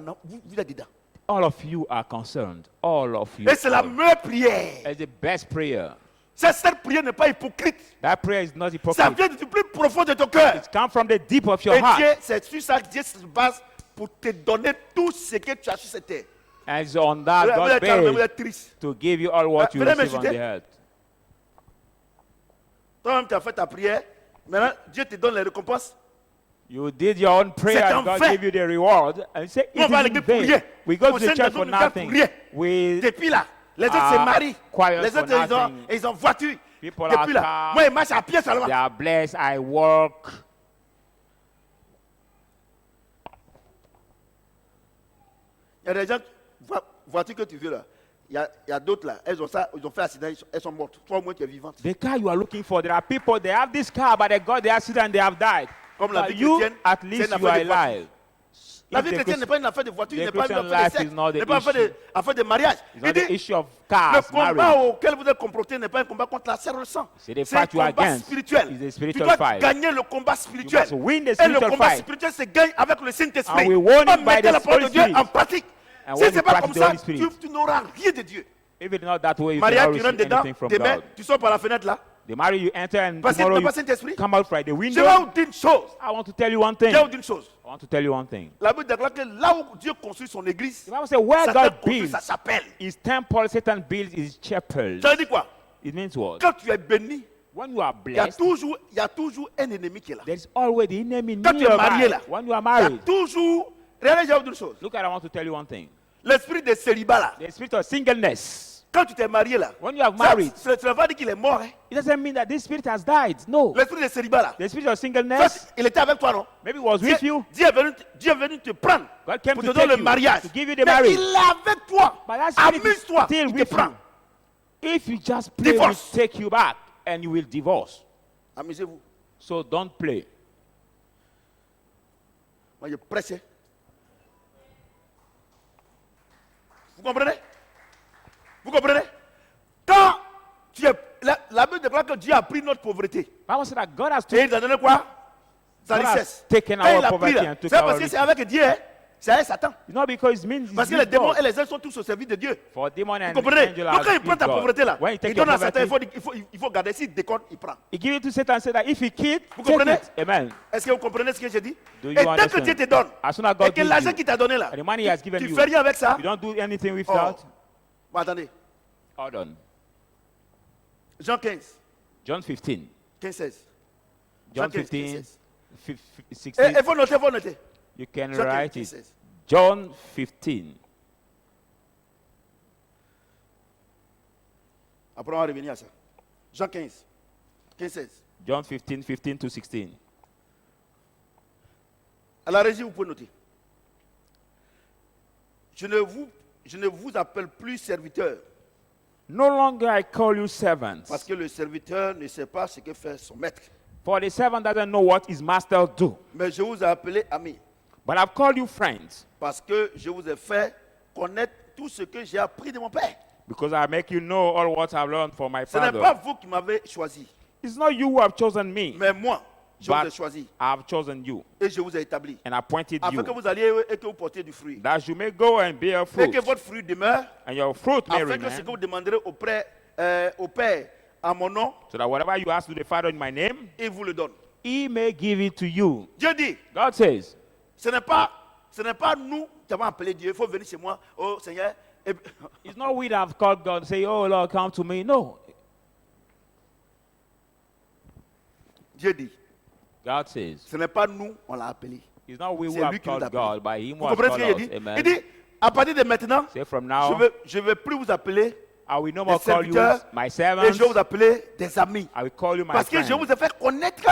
non, vous êtes dedans. All of you are concerned. All of you. Et c'est la are. meilleure prière. It's the best prayer. Cette prière n'est pas hypocrite. That prayer is not Ça hypocrite. vient du plus profond de ton cœur. It comes from the deep of your Et heart. Dieu, c'est sur ça que Dieu se base pour te donner tout ce que tu as sur cette terre. And it's on that Vous God êtes calme, vous pays êtes triste. to give you all what you Venez receive on m'insulter. the earth. Toi-même, tu as fait ta prière. Maintenant, Dieu te donne les récompenses. You did your own prayer C'est and en God vain. gave you the reward. And you say, Nous, on it va à is in l'église pour vain. rien. We go On to the sème church des for hommes de Dieu pour nothing. rien. We Depuis là, les autres are se marient. quiet Les for autres, nothing. ils ont voiture. People Depuis are là, car. moi, ils marchent à pied seulement. They are blessed. I work. Il y a des gens, voiture que tu veux là. Il y a d'autres là, ils ont fait accident, elles sont mortes. Toi au moins tu es vivante. The car you are looking for, there are people, they have this car, but they got the accident, they have died. Comme la But vie you, chrétienne, at c'est least une you are affaire de voiture. alive. La If vie the chrétienne n'est pas une affaire de voiture, the n'est pas une Christian affaire life de is sexe, not the n'est pas une issue. affaire de mariage. It's Il not the dit, issue of le cars, combat marriage. auquel vous êtes confrontés n'est pas un combat contre la chair et le sang. C'est the C'est un fight you are combat against. spirituel. It's a Tu spiritual dois fight. gagner le combat spirituel. must win the Et le spiritual combat fight. spirituel se gagne avec le Saint-Esprit. And we won it On by met the la parole de Dieu Spirit. en pratique. And Si when ce you n'est pas practice comme the ça, Holy Spirit. tu n'auras rien de Dieu. If it's not that way, you Maria, cannot tu rentres receive dedans, anything from demain, God. tu sors par la fenêtre là. They marry you, enter, and Parce que tu tomorrow n'as pas you Saint-Esprit. come out by the Je window. vais vous dire une chose. I want to tell you one thing. Je vais vous dire une chose. I want to tell you one thing. La Bible déclare que là où Dieu construit son église, The Bible says where Satan God construit builds sa chapelle. his temple, Satan builds his chapel. Ça veut dire quoi? It means what? Quand tu es béni, When you are il y a blessed, toujours un ennemi qui est là. there is always the enemy Quand tu es marié nearby. là, When you are il y a married, toujours. Regardez, je vais vous dire une chose. look at, I want to tell you one thing. L'esprit de célibat là, The spirit of singleness. quand tu t'es marié là, When you are ça married, ne veut pas dire qu'il est mort. Hein. it doesn't mean that this spirit has died. No. L'esprit de célibat là, The spirit of ça, singleness, il était avec toi, non? maybe it was with you. Dieu est venu te prendre God came pour to te donner take le you, mariage. to give you the Mais marriage. il est avec toi. But that spirit is Amuse-toi, still il te with prend. you. If you just play, he will Divorce. take you back and you will divorce. Amusez-vous. So don't play. Moi, je prêche. Hein. Vous comprenez? Vous comprenez? Quand tu es. La Bible déclare que Dieu a pris notre pauvreté. Bible said that God has Et il nous a donné quoi? Sa God has richesse. taken Quand our il a pris poverty là, and took c'est parce our que c'est riches. avec Dieu, hein? C'est avec Satan. Not because it means Parce que it's les démons God. et les anges sont tous au service de Dieu. For demon and Vous comprenez? angel Donc are quand il prend with ta God. pauvreté là, When he il take donne your à Satan, poverty, il faut garder. S'il déconne, il prend. he give it to Satan and say that if he killed, Vous take comprenez? it. Amen. Est-ce que vous comprenez ce que j'ai dit? Do Et you dès que understand? Dieu te donne, As soon as et God que gives l'argent you, qu'il t'a donné là, and the money he has given tu you, fais rien avec ça. you don't do anything with Oh. that. Bon, attendez. Hold on. Jean 15, John 15. 15, 16. John Jean 15, 15, 16. 16. Il faut noter, il faut noter. You can Jean 15, write 15, it. 16. John 15. Après, on va revenir à ça. Jean 15, 15, 16. John 15, 15 to 16. À la régie, vous pouvez noter. Je ne vous appelle plus serviteur, No longer I call you servants, parce que le serviteur ne sait pas ce que fait son maître. for the servant doesn't know what his master do. Mais je vous ai appelé ami, But I've called you friends, parce que je vous ai fait connaître tout ce que j'ai appris de mon père. because I make you know all what I've learned from my Ce n'est father. pas vous qui m'avez choisi, It's not you who have chosen me, mais moi, je vous ai but choisi I've chosen you et je vous ai établi, and appointed afin you, que vous alliez et que vous portiez du fruit, that you may go and bear et fruit, que votre fruit demeure, and your fruit may afin que ce que remain, vous demanderez au Père à mon nom, so that whatever you ask to the Father in my name, il vous le donne. he may give it to you. Dieu dit, God says, ce n'est pas nous qui avons appelé Dieu, il faut venir chez moi, oh Seigneur. Et- it's not we that have called God and say, oh Lord, come to me. No. Dieu dit, God says, ce n'est pas nous, on l'a appelé. it's not we who C'est lui have qui nous a called appelés. God, but him who Vous has comprenez ce called qu'il us. dit? Amen. Il dit, à partir de maintenant, Say from je now, ne vais plus vous appeler I will no des more call you serviteurs my et servants. je vais vous appeler des amis. I will call you my Parce que je friends. vous ai fait connaître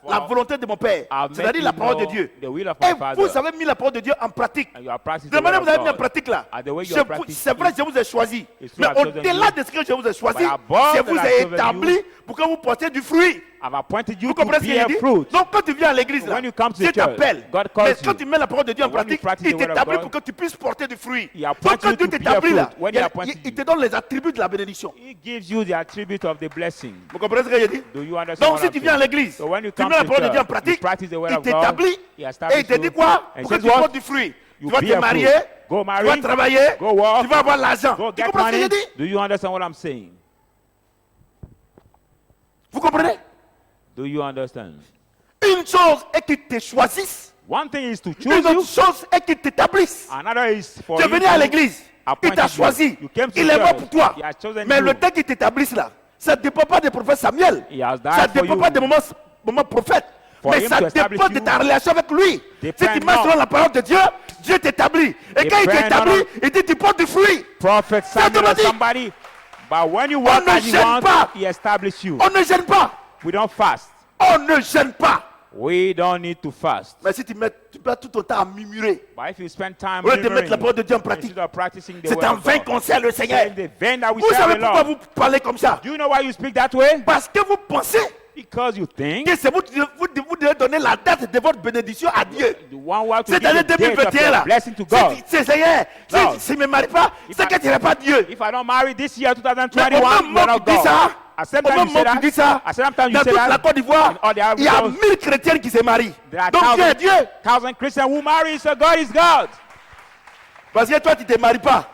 la volonté de mon Père, I'll c'est-à-dire make la you parole de know Dieu. the will of Et my Father. vous avez mis la parole de Dieu en pratique. And you are practicing De la the manière word que vous avez of mis en God. pratique là, And the way you are practicing c'est vrai, je vous ai choisi. It's Mais true, I've chosen au-delà you. de ce que je vous ai choisi, But above je that vous I've ai chosen établi you, pour que vous portiez du fruit. I've appointed you Vous to comprenez ce que bear je dis? fruit. Donc quand tu viens à l'église, là, When you come to Dieu the church, t'appelle. God calls Mais quand you. tu mets la parole de Dieu en But when you pratique, practice il the word of t'établit God, pour que tu puisses porter du fruit. He Donc appoints quand you Dieu to bear t'établit là, fruit. When he appoints il you, te donne les attributs de la bénédiction. he gives you the attribute of the blessing. Vous comprenez ce que je dis? Do you understand Donc what si I'm tu viens à saying? l'église, So when you tu come mets la to parole de Dieu en church, pratique, you practice the word il of God, t'établit he et establishes il te dit you. quoi? And Pour he que says tu what? portes du fruit. You Tu vas te bear marier, fruit. Go tu vas marry, travailler, go work, tu vas avoir l'argent. go Tu get comprends ce que je money. dis? Do you understand what I'm saying? Vous comprenez? Do you understand? Une chose est qu'il te choisisse, One thing is to une choose autre you. chose est qu'il t'établisse. Another is for Tu es you venu à to l'église, il appoint t'a you. choisi, You came to il est mort church. pour toi. He has chosen Mais you. le temps qu'il t'établisse là, ça ne dépend pas des prophètes Samuel. He has died Ça ne for dépend you. pas des moments prophètes. For Mais him ça to establish dépend de you. ta relation avec lui. Si Depend tu marches not. selon la parole de Dieu, Dieu t'établit. Et quand il Depend t'établit, not. il dit tu portes du fruit. Prophet Samuel or automatique. somebody. But when you walk ne as you gêne want, pas. he establishes you. On ne gêne pas. We don't fast. On ne gêne pas. We don't need to fast. Mais si tu perds tout ton temps à murmurer, But if you spend time au lieu de mettre la murmuring, parole de Dieu en pratique, instead of practicing the c'est word en of vain God, qu'on sert le Seigneur. in the vain that we Vous serve savez the pourquoi Lord. vous parlez comme ça? Do you know why you speak that way? Parce que vous pensez Because you think que c'est vous devez donner la date de votre bénédiction à Dieu. the one who has to Cette give année the date of 2021 là, your blessing to God. c'est Seigneur, Lord. si je ne me marie pas, c'est que tu n'es pas Dieu. If I don't marry this year, Mais au 2021, même you're moment not tu dis God. ça, At the same au time même you say moment tu dis ça, that, at the same time you dans say toute that, la Côte d'Ivoire, in all the il y a Africans, 1000 chrétiens qui se marient. there are Donc Dieu est Dieu. 1,000 Christians who marry, so God is God. Parce que toi tu ne te maries pas.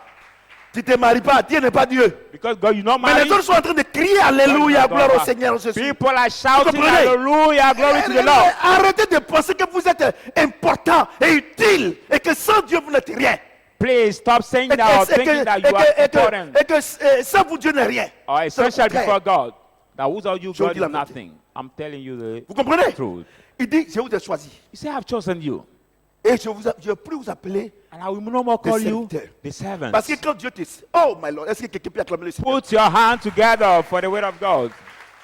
Tu ne te maries pas, Dieu n'est pas Dieu. Because God, you not Mais married. les autres sont en train de crier Alléluia, God, gloire au God. Seigneur Jésus. People are shouting comprenez? hallelujah, glory to the Lord. Arrêtez de penser que vous êtes important et utile et que sans Dieu vous n'êtes rien. Please stop saying Et that or que, thinking that you are important et que sans vous Dieu n'est rien. or C'est le essential contraire. before God. That without you, Je vous God dis is la vérité. nothing. I'm telling you the Vous comprenez? truth. Il dit, je vous ai choisi. You say, I've chosen you. Et je ne peux vous appeler. And I will no more call you serviteurs. the servants. Parce que quand Dieu te... Oh my Lord, est-ce que quelqu'un peut acclamer le Seigneur? Put your hand together for the word of God.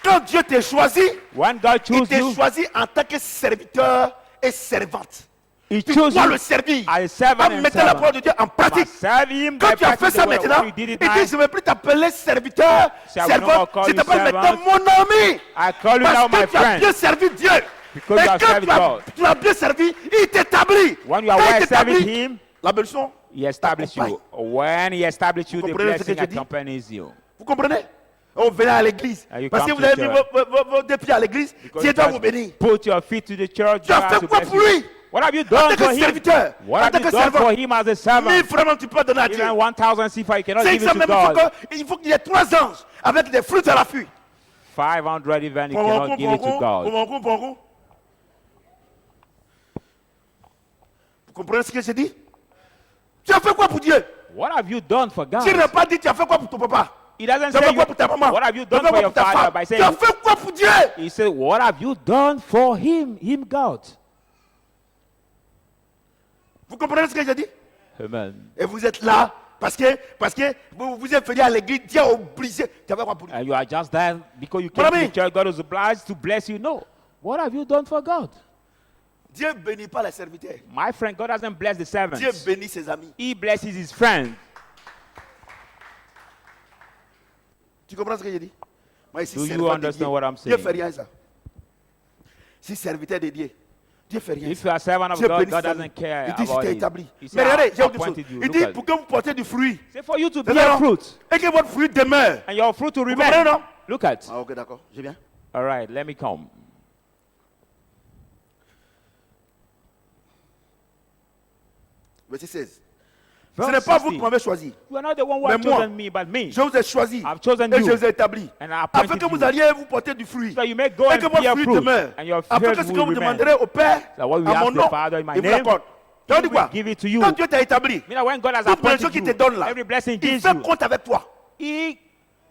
Quand Dieu t'a choisi, When God il chooses t'a you, choisi en tant que serviteur et servante. He Tu chose dois you le servir as a servant en and mettant la parole de Dieu en must pratique. serve him Quand by tu as fait practicing ça the word. maintenant, When you did il it dit, now, je ne veux plus t'appeler serviteur, Say, I will no more servante, call je you t'appelle maintenant servant. mon ami. I call you Parce now que my tu as friend. bien servi Dieu. Because Et you have quand served God. tu as bien servi, il t'établit. When you are Quand il well serving t'établit, him, la bénédiction he established you. t'accompagne. When he established you, the comprenez ce que blessing je dis? accompanies you. Vous comprenez? On venait à l'église. And you Parce que come vous to avez mis church. vos deux pieds à l'église, Because Dieu you doit just vous bénir. put your feet to the church. Tu as God has fait to quoi bless pour you. lui? What have you En done tant for que him? serviteur, What en have tant you que done for servant. him as a 1000 servant? francs, tu peux donner à Dieu. Even 1,000 CFA, you cannot C'est give ça it même, to God. il faut qu'il y ait 3 anges avec des fruits à l'affût. 500 even, you cannot give it to God. Vous comprenez ce que j'ai dit? Tu as fait quoi pour Dieu? What have you done for God? Tu n'as pas dit tu as fait quoi pour ton papa? He doesn't Tu as say fait quoi pour ta maman? what have you Tu as done fait for quoi your pour ta father femme? by Tu as saying, fait quoi pour Dieu? he said, what have you done for him, God? Vous comprenez ce que j'ai dit? Amen. Et vous êtes là parce que vous vous êtes venu à l'église, Dieu a obligé. Tu as fait quoi pour lui? And you are just there because you Mon came to ami. the church, God is obliged to bless you. No. What have you done for God? Dieu bénit pas les serviteurs. My friend, God doesn't bless the servants. Dieu bénit ses amis. He blesses his friends. Tu comprends ce que j'ai dit? Moi, ici, Do you servant de understand Dieu. what I'm Dieu saying? fait rien ça. Si serviteur de Dieu, Dieu fait rien. If you are a servant of Dieu God, bénit God ses amis. doesn't care Il dit, je about t'ai it. établi. He Mais said, regardez, I j'ai autre chose. appointed you. Il Look dit, at pour it. que vous portez du fruit. Say for you to C'est bear ça, non? fruit Et que votre fruit demeure. and your fruit to Vous comprenez, remain. non? Look at. Ah, ok, d'accord. J'ai bien. All right, let me come. Verset 16. Ce Verse n'est pas vous 16. qui m'avez choisi. You are not the one who Mais has moi, chosen me, but me. Je vous ai choisi. I've chosen Et you. je vous ai établi. And I Afin appointed que vous you. alliez vous porter du fruit. So you may go Et and que votre bear fruit fruit. demeure. And your Afin que fruit ce que will vous remain. demanderez au Père, So what we à ask mon the nom, Father in my il vous name, l'accorde. Ça veut dire He quoi? will give it to you. Quand Dieu t'a établi, Meaning when God has toute bénédiction appointed qu'il te you, donne là, every blessing il gives fait you. compte avec toi. He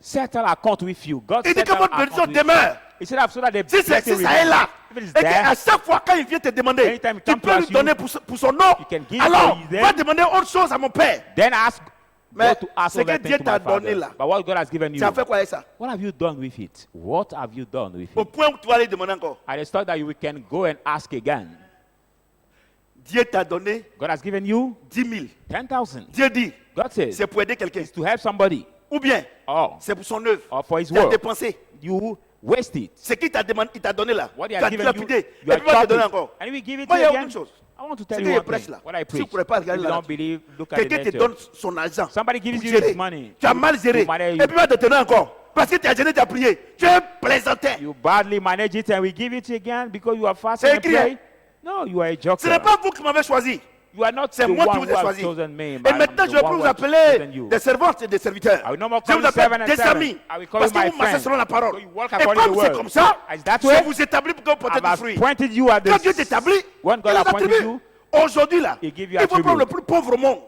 settle account with you. God Il dit que settle votre bénédiction account with you. demeure. He said so that the Si blessing ça est là, If it is et there, qu'à chaque fois quand il vient te demander, Anytime he tu comes peux to lui ask donner you, pour son nom. you can give Alors, for his va name. demander autre chose à mon Père. then ask Mais God to ask ce que other Dieu things to t'a my donné Father. là, But what God has given you, tu as fait quoi avec ça? what have you done with it? What have you done with Au it? point où tu vas aller demander encore. I just thought that you can go and ask again. Dieu t'a donné God has given you 10 000. 10,000. Dieu dit, God says c'est pour aider quelqu'un. it's to help somebody. Ou bien, Oh, c'est pour son œuvre. or for his Tu as work. dépensé. You waste it. Ce qu'il t'a demandé, il t'a donné là. What he Tu has as given dilapidé. you, Et you are puis il va te chopped donner it. encore. And we give it to Moi, il y you a again. autre chose. I want to C'est tell que you je one prêche thing. là. What I Si preach. vous ne pourrez pas If regarder you là. don't believe, look at the Quelqu'un te nature. donne son argent. Somebody gives pour you gérer. his money. Tu as mal géré. To manage Et puis il va te donner encore. Parce que tu as gêné, tu as prié. Tu es plaisantin. You badly manage it and we give it again because you are fasting C'est and écrit, pray. No, you are a joker. Ce n'est pas vous qui m'avez choisi. You are not C'est the moi qui one vous who ai has choisi. chosen me. Et but I'm maintenant, the je vais one plus who vous has appeler chosen you. des servantes et des serviteurs. I will no more Je call vous you appelle servant and des servant. amis. I will call Parce you que my vous marchez friend. selon la parole. So you walk Et according to comme the c'est word. comme ça, Is that way? je vous établis pour que vous portez du I've fruit. appointed you at Quand Dieu this. t'établit, When il God vous appointed attribue. you, Aujourd'hui là, He give il you faut attribute. prendre le plus pauvre au monde.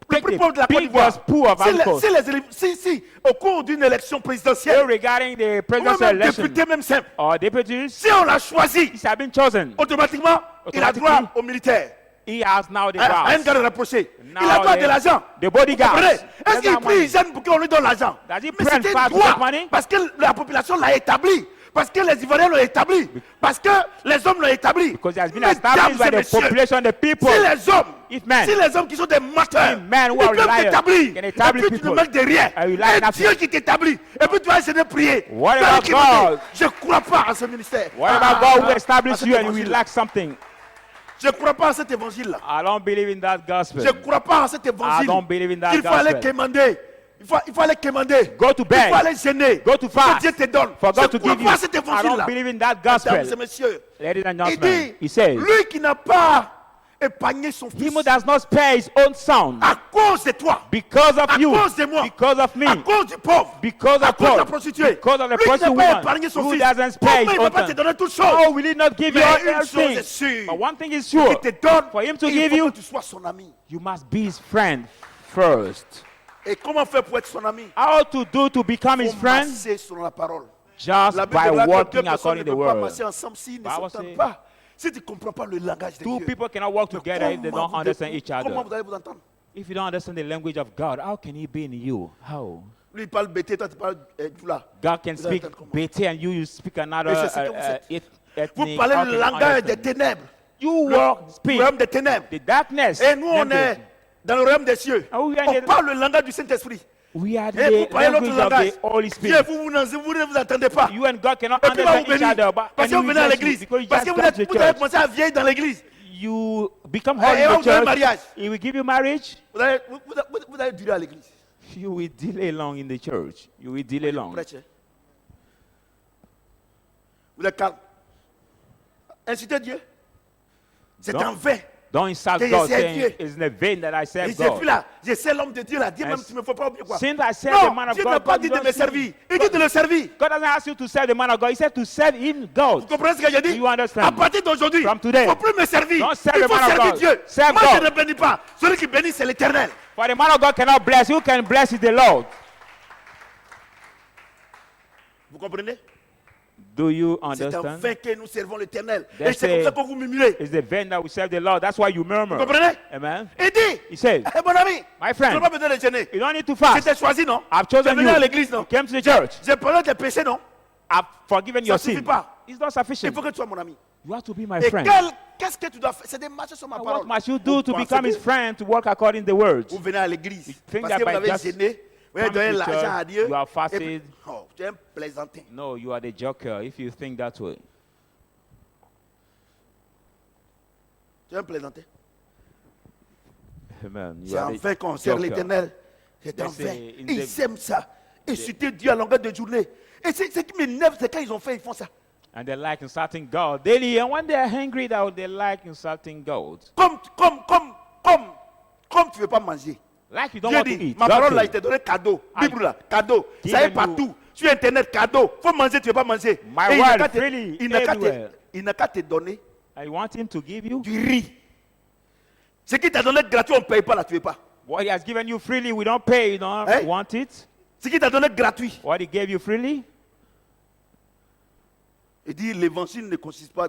Le Take plus the pauvre de la Côte biggest d'Ivoire. poor of Ivory Coast. Si, au cours d'une élection So présidentielle, regarding the ou presidential même election député même simple, or deputies, si on l'a choisi, he has been chosen. automatiquement, il a droit Automatically, aux militaires. He has now the À un guards. garde rapproché. Now Il a droit the- de l'argent. the bodyguards. Vous comprenez? Est-ce There's qu'il that prie, money. il gêne pour qu'on lui donne l'argent? Does he Mais pray c'est and fast un to get droit. money? Parce que la population l'a établi. Parce que les Ivoiriens l'ont établi. Parce que les hommes l'ont établi. Because it has been Mesdames established by et the messieurs, population, the people. si les hommes, If men, si les hommes qui sont des menteurs, if men who ils are peuvent liars t'établir, can et establish puis tu ne people, manques de rien. and you lack Et nothing. Dieu qui t'établit, et puis tu vas essayer de prier. What Dieu about qui me dit, God? je ne crois pas à ce ministère. What about God who à established cet you and you will évangile. lack something? Je ne crois pas à cet évangile-là. I don't believe in that gospel. Je ne crois pas à cet évangile. I don't believe in that Il faut aller gospel. quémander. Il faut aller quémander. Go to Il bed. faut aller gêner. Go to Pour que fast. Dieu te donne. For Je God to ne crois give you. pas à cet I don't évangile-là. believe in that Mesdames et gospel. messieurs, Ladies and il gentlemen, dit, he says, lui qui n'a pas épargné son fils. Him who does not spare his own son. À cause de toi. Because of À you. cause de moi. Because of me. À cause du pauvre. Because À of cause de la God. prostituée. Because of the Lui qui prostitute n'a pas woman épargné son who fils. doesn't spare Pourquoi his il ne own va pas te son. donner toutes choses? Oh, will he not give you Mais une chose everything? est sûre. But one thing is Il sure. te donne. For him to il give faut you, que tu sois son ami. you must be his friend first. Et comment faire pour être son ami? How to do to become Il his faut friend? marcher sur la parole. Just La Bible by déclare que deux walking personnes according ne to the peuvent pas word. marcher ensemble s'ils ne Bible s'entendent says- pas. Si tu ne comprends pas le langage de Two Dieu. people cannot work mais together if they comment don't vous understand devez- each Comment other. vous allez vous entendre? If you don't understand the language of God, how can he be in you? How? Lui, il parle bêté, toi, tu parles Djoula. God can Vous allez speak entendre comment? Bété and you speak another Et c'est ce que vous êtes. Vous ethnic. parlez How le can you langage des understand? ténèbres. You Le walk, speak royaume des ténèbres. the darkness. Et nous, on language. est dans le royaume des cieux. Ah oui, on On est- parle le langage du Saint-Esprit. We are Et vous the parlez l'autre language of langage. the Holy Dieu, Spirit. vous ne vous entendez pas. You and God cannot Et puis, il va vous understand each bénir. other. But Parce que and vous he venez à bless you l'église. because you Parce que just vous come to the allez church. commencer à vieillir dans l'église. You become Et holy on in vous the donne un church. mariage. He will give you marriage. Vous allez durer à l'église. You will delay long in the church. You will delay long. Prêche, hein. Vous êtes calme. Incitez Dieu. C'est Non. en vain. Don't insult Que God je sais saying, Dieu. it's in the vain that I Et serve j'ai vu God. là, je sais l'homme de Dieu là. Dieu même, Yes. tu ne me faut pas oublier quoi. Since I serve the Non, man of Dieu n'a God, pas God dit de don't me see servir. me. Il dit de le servir. God doesn't ask you to serve the man of God. He said to serve him, God. Vous comprenez ce que j'ai dit? Do you understand? À partir d'aujourd'hui, il From ne today, faut plus me servir. don't serve Il the faut man of servir God. Dieu. Serve Moi, God. je ne bénis pas. Celui qui bénit, c'est l'Éternel. For the man of God cannot bless. Who can bless is the Lord. Vous comprenez? Do you C'est en understand? vain que nous servons l'Éternel. Et That's c'est comme ça it. que vous murmurez. It's the vain that we serve the Lord. That's why you murmur. Vous comprenez? Amen. Il dit, He said, eh, mon ami, my tu n'as friend, pas besoin de jeûner. you don't need to Je fast. t'ai choisi, non? I've Tu es chosen venu you. à l'église, non? You came to the church. J'ai pardonné tes péchés, non? I've forgiven your suffit sin. pas. It's not Il sufficient. faut que tu sois mon ami. You have to be my Et friend. qu'est-ce que tu dois faire? C'est de marcher sur ma And parole. what must you do Vous to pensez become his que friend, to work according to the words? Vous venez à l'église think parce that que vous by avez just gêné, vous avez coming donné to l'argent church, à Dieu. you have et fasted. puis- oh, tu es un plaisantin. No, you are the joker if you think that way. Tu es un plaisantin. Amen. You C'est are en the vain qu'on sert joker. l'Éternel. C'est en Yes, vain. in Ils the- aiment ça. Et citer Dieu à longueur de journée. Et ce qui m'énerve, c'est quand ils ont fait, ils font ça. And they like insulting God daily. And when they are hungry, they like insulting God. Comme tu ne veux pas manger. Like you don't Dieu want to dit, eat. ma God parole là, said, il t'a donné cadeau. I Bible là, cadeau. Ça given est partout. Sur Internet, cadeau. Faut manger, tu ne veux pas manger. My Et il n'a word qu'à te- freely, il n'a qu'à te- everywhere. il n'a qu'à te donner I want him to give you du riz. Ce qui t'a donné gratuit, on ne paye pas là, tu ne veux pas. what he has given you freely. We don't pay. You don't Eh? want it. Ce qui t'a donné gratuit. What he gave you freely. Il dit l'évangile ne consiste pas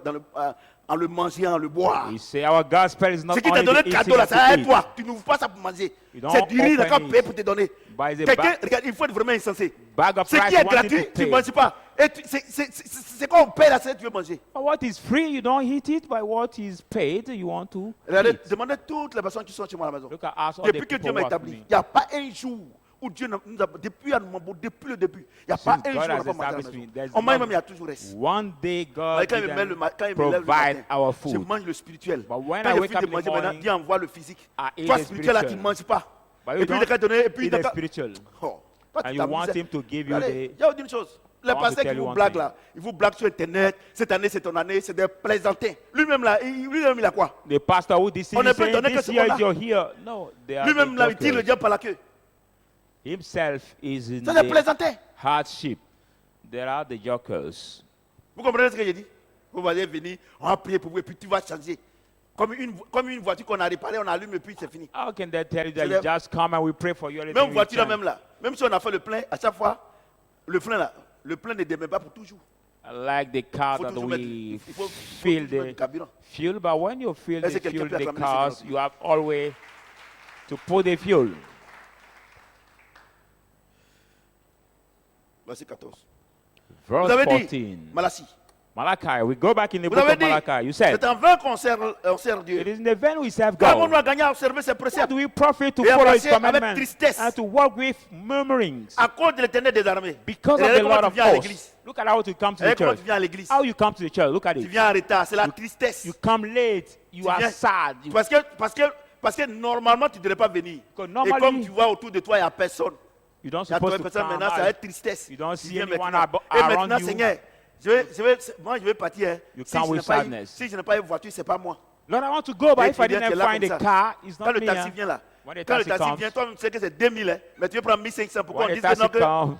en le manger, en le boire. He say our gospel is not Ce qui t'a only donné the le eating cadeau là, and c'est à to eat. toi. Tu n'ouvres pas ça pour manger. You don't C'est du riz, il n'a qu'à open payer it. pour te donner. By the Quelqu'un, bag- regarde, il faut être vraiment insensé. Bag of Ce rice, qui est you want gratuit, it to tu ne pay. manges pas. Et c'est quand on paye là, c'est que tu veux manger. But what is free, you don't eat it. By what is paid, you want to Regardez, eat. demandez toutes les personnes qui sont chez moi à la maison. Look at us, all the Depuis que Dieu people m'a who are établi, free. il n'y a pas un jour où Dieu nous a, depuis le début, il n'y a pas Since un jour où God on has n'a pas mangé à la established maison. me, there's On mange no- même, il y a toujours reste. One day God Quand il me met didn't quand il me lève le provide matin, our je food. mange le spirituel. But when Quand I je wake finis up de in the manger, maintenant, morning, Dieu envoie le physique. I eat Toi, the spirituel là, tu ne spiritual. manges pas. But Et you puis il don't t'a donné, et puis eat il the t'a spiritual. Oh, toi, tu And you t'amuses. want him to give you Regardez, the- il y a une chose. Les want to pasteurs tell qui you vous one blaguent thing. là, ils vous blaguent sur Internet. Cette année, c'est ton année, c'est des plaisantins. Lui-même là, lui-même il a quoi? The pastor who deceives On ne you peut saying donner que this ce year qu'on a. you're here. No, they are Lui-même là, the il tire le jokers. diable par la queue. Himself is in C'est des the plaisantins. hardship. There are the jokers. Vous comprenez ce que j'ai dit? Vous allez venir, on va prier pour vous et puis tu vas changer. Comme une voiture qu'on a réparée, on allume et puis c'est fini. How can they tell you that C'est you des- just come and we pray for you? everything Même will voiture là, change? même là. Même si on a fait le plein, à chaque fois, le plein ne démarre pas pour toujours. Like the car Faut that toujours we mettre- il faut fill toujours mettre du the carburant. fuel, but when you fill Est-ce the que quelqu'un fuel, peut the acclamer le cars, Seigneur? you have always to put the fuel. Verset 14. Verse Vous avez 14. dit, Malachie, Malachi, we go back in the vous book avez of dit, Malachi. You said, c'est en vain qu'on sert Dieu. it is in the vain we serve Comment on God. doit gagner à observer ses What préceptes? do we profit to Et à follow his marcher avec commandments tristesse. and to walk with murmurings? À cause de l'éternel des armées. Because Et of regardez the comment Lord tu of viens à l'église. hosts. Look at how you come to the Regardez comment church. tu viens à l'église. How you come to the church. Look at Tu it. viens en retard, c'est la tristesse. You come late. You Tu are viens- sad. You- Parce que normalement, tu ne devrais pas venir. Because Et normally- comme tu vois autour de toi, il n'y a personne. You don't Il y a trois supposed to personnes, come maintenant, ça va out. être tristesse. You don't Tu see viens anyone maintenant. Et around maintenant, you. Seigneur, moi, je vais partir. hein. You Si come je n'ai with pas eu- sadness. si je n'ai pas une voiture, ce n'est pas moi. Lord, I want to go, but Et if tu I viens, tu es didn't là find comme a ça. car, it's Quand not le me. taxi Hein. vient là, When the quand le taxi taxi comes, vient, toi, tu sais que c'est 2000, hein, mais tu veux prendre 1500. Pourquoi on when dit the que taxi non que comes,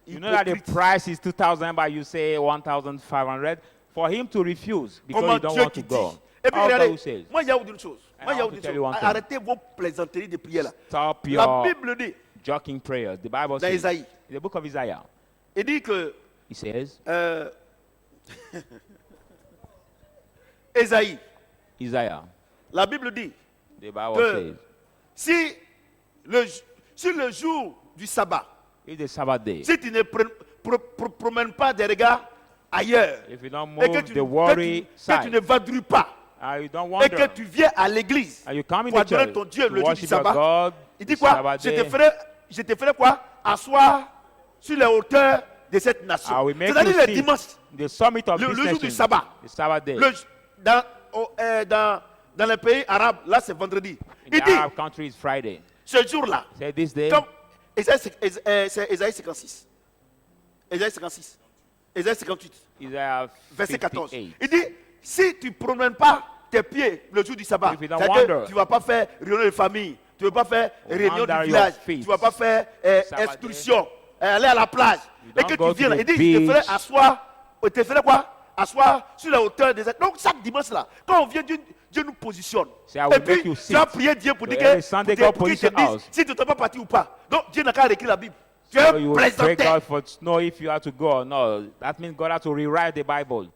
you know that the hypocrite. price is 2,000, but you say 1,500 for him to refuse because Comment you don't Dieu want qui to dit. go. Et puis How God regardez, says, moi il y a une chose. And Moi il y a I want to une tell you one chose. thing. Arrêtez vos plaisanteries de prière là. Stop La your Bible dit, joking prayer. The Bible dans says, Isaïe, in the book of Isaiah, il dit que he says, Isaïe, Isaiah, la Bible dit the Bible que says, si le jour du sabbat, it's the Sabbath day. si tu ne promènes pas des regards ailleurs, If you don't et move que the worry que tu ne side, vadrouilles pas, you don't et que wander, tu viens à l'église and you come in pour the adorer church ton Dieu to le jour du worship your sabbat, God, il the dit quoi? Sabbath Je day, te ferai quoi? Asseoir sur les hauteurs de cette nation. I will make C'est-à-dire you le sit dimanche, the summit of le this jour du nation, sabbat. the Sabbath day. Dans les pays arabes, là c'est vendredi. In Il the dit, Arab country is Friday. ce jour-là, Say this day, comme c'est Ésaïe 56. Ésaïe 56. Ésaïe 58. Isaiah Verset 14. 58. Il dit, si tu ne promènes pas tes pieds le jour du sabbat, If you don't c'est-à-dire wander, tu ne vas pas faire réunion de famille, tu ne vas pas faire réunion wander du village, your tu ne feet. vas pas faire Sabbath excursion, aller à la plage, You et don't que go tu viens to là, the il dit, je te ferai beach. asseoir, te ferai quoi? Asseoir sur la hauteur des... Donc chaque dimanche là, quand on vient, Dieu nous positionne. Say, I will Et puis, make you tu vas sit. prier Dieu pour So dire every que, Sunday, pour God qu'il te position dise us. si tu n'es pas parti ou pas. Donc Dieu n'a qu'à écrire la Bible. Tu So es you will pray plaisantin. God for to know if you have to go or not. That means God has to rewrite the Bible.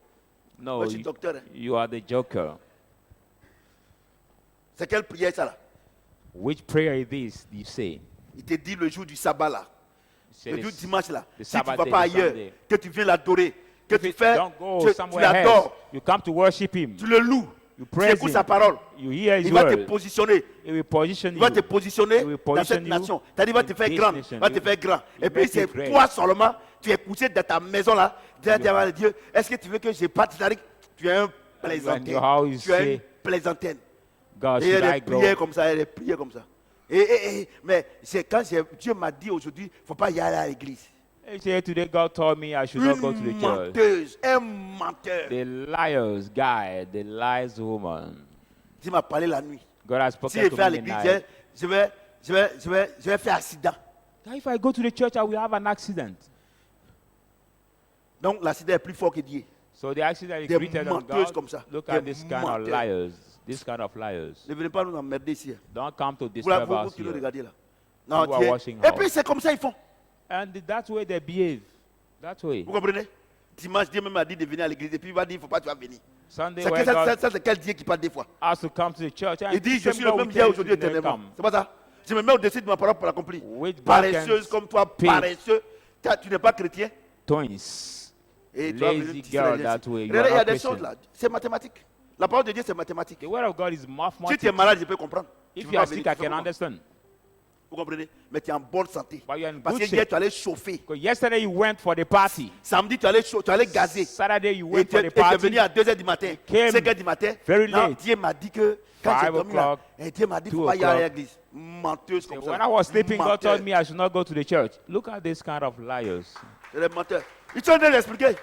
No, Moi, je suis docteur. Hein. you are the joker. C'est quelle prière ça là? Which prayer is this, you say? Il te dit le jour du sabbat là. Say Le the jour du dimanche là. the Si tu ne Sabbath vas day, pas the ailleurs, Sunday. que tu viens l'adorer, que If tu you fais, don't go tu somewhere else, l'adores, you come to worship Him. tu le loues, You tu praise écoutes Him. sa parole. You hear His Il va te word. positionner. He will position Il va you. te positionner He will dans position cette you nation. C'est-à-dire, il va te in faire this grand. nation. Il va te faire grand. Et will puis, make c'est you great. toi seulement, tu es couché dans ta maison là. Tu as dit à Dieu, est-ce que tu veux que je parte? C'est-à-dire, tu es un plaisantin. your house, you Tu es say, une plaisantaine. God, Et il y should a I des go? prières comme ça, il y a des prières comme ça. Mais c'est quand Dieu m'a dit aujourd'hui, il ne faut pas y aller à l'église. He said, today God told me I should not go to the Une church. menteuse, un menteur. The liars guy, the lies woman. Dieu m'a parlé la nuit. God has Si spoken je to vais à me in the l'église, night. je vais faire accident. If I go to the church, I will have an accident. Donc l'accident est plus fort que Dieu. So the accident is Des greater than menteuses God. comme ça. Look Des at this kind of menteuses. liars. This kind of liars. Ne venez pas nous emmerder ici. Don't come to Vous disturb vous us qui nous here. regardez là. Non, You are Dieu. washing Et house. puis c'est comme ça ils font. And that's way they behave. That way. Vous comprenez? Dimanche, Dieu même a dit de venir à l'église. Et puis il va dire, il ne faut pas, tu vas venir. Sunday, C'est when ça, God c'est quel Dieu qui parle des fois? has to come to the church, and Il dit, je same suis le God même will Dieu tell you aujourd'hui to never éternellement. come. C'est pas ça? Je me mets au-dessus de ma parole pour l'accomplir. Which Paresseuse back comme toi, pig. paresseux. Tu n'es pas chrétien. Twins. Et tu vas venir Lazy tisser girl les liens. that way. You Regardez, are il y a not des Christian. choses là. C'est mathématique. La parole de Dieu, c'est mathématique. The word of God is Si tu es mathematics. malade, je peux comprendre. Tu If peux you pas are venir, sick, tu I fais can comment? understand. Vous comprenez? Mais tu es en bonne santé. But you're in Parce good que hier, shape. tu allais chauffer. Because yesterday you went for the party. Samedi, tu allais gazer. Saturday you Et went tu for es the party. venu à 2h du matin, came 5h du matin. very Non, late. Dieu m'a dit que quand j'ai 5 dormi là, o'clock, Dieu m'a dit qu'il ne 2 faut pas y aller à o'clock. l'église. Menteuse comme ça. When I was sleeping, God Menteur. told me I should not go to the church. Look at this kind of liars. C'est des menteurs. Ils sont en train d'expliquer.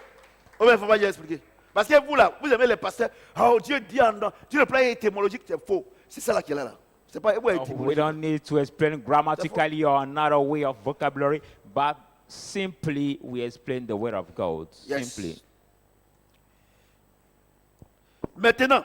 Oh, il ne faut pas y expliquer. Parce que vous là, vous aimez les pasteurs. Oh, Dieu dit en dedans. Dieu le plan étymologique, c'est faux. C'est ça là qui est là. C'est pas We étymologique. don't need to explain grammatically or another way of vocabulary, but simply we explain the word of God. Yes. Simply. Maintenant,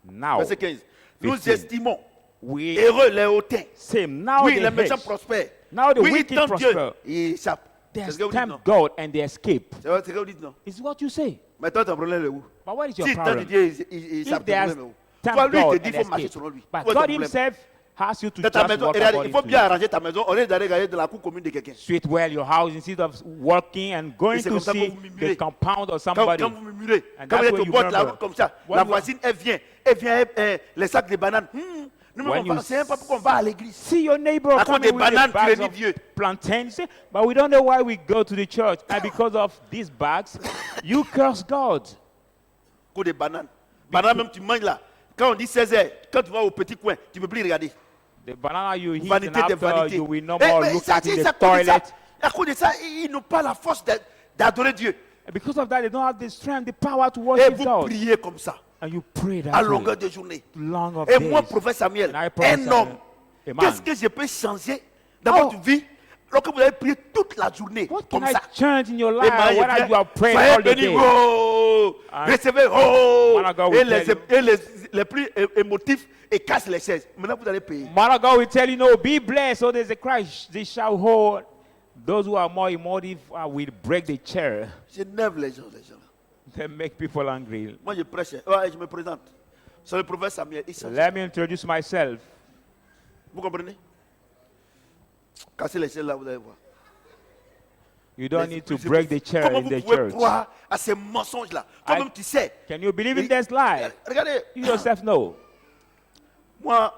Now, verset 15. Nous 15. estimons we heureux les hautains. same. Now Oui, they les méchants hate. prospèrent. Now the Oui, ils wicked tentent Dieu. prosper. Ils échappent. They C'est ce que vous dites, non? tempt God and they escape. C'est ce que vous dites, non? It's what you say. Mais toi, ton problème est où? But what is your Si tant de problem? Dieu, il If savent ton they problème est où? tempt Toi, lui, il God te dit qu'il and faut marcher escape. selon lui. But Où est ton God problème? himself has you to Dans ta just maison, walk regardez, il according faut to bien you. arranger ta maison. Au lieu d'aller regarder dans la cour commune de quelqu'un. Sweet well your house instead of working and going c'est to comme ça que see vous murmurez. the compound of Quand, somebody. quand vous murmurez, And quand vous that's êtes where au you bord de la murmur. route comme ça, When la you- voisine, elle vient les sacs de bananes. Nous, When on you va, c'est même pas pourquoi on va à l'église. See your neighbor À cause coming des with bananes, the bags tu es of vieux. plantains, say, but we don't know why we go to the church. And because of these bags, you curse God. À cause des bananes. Bananes, même tu manges là. Quand on dit 16h, quand tu vas au petit coin, tu ne peux plus regarder. The banana you eat, and Vanité des after vanités. you will no Eh, more mais look ça, at in c'est the à cause de ça. toilet. À cause de ça, ils n'ont pas la force d'adorer Dieu. And because of that, they don't have the strength, the power to Et worship vous God. priez comme ça. And you pray that à way, longueur de journée. long of Et moi, days. prophète Samuel, And I prophesy, un homme, a man. qu'est-ce que je peux changer dans votre vie lorsque vous avez prié toute la journée What can comme I ça? change in your Et life Marie when vient, you are praying soyez all the bénis, day? oh, Hein? recevez, oh, Man of God et will les, tell les plus émotifs et cassent les chaises. Maintenant, vous allez payer. Man of God will tell you, no, be blessed. So there's a crash. They shall hold. Those who are more emotive will break the chair. J'énerve les gens. They make people angry. Moi, je prêche. Ouais, je me présente. C'est le prophète Samuel. Il s'en- Let me introduce myself. Vous comprenez? Cassez les chaises là, vous allez voir. You don't Les need to esprits break the émotifs. chair Comment in vous the pouvez church. croire à ces mensonges-là? Toi-même, tu sais. Can you believe in this lie? Regardez, You yourself know. moi,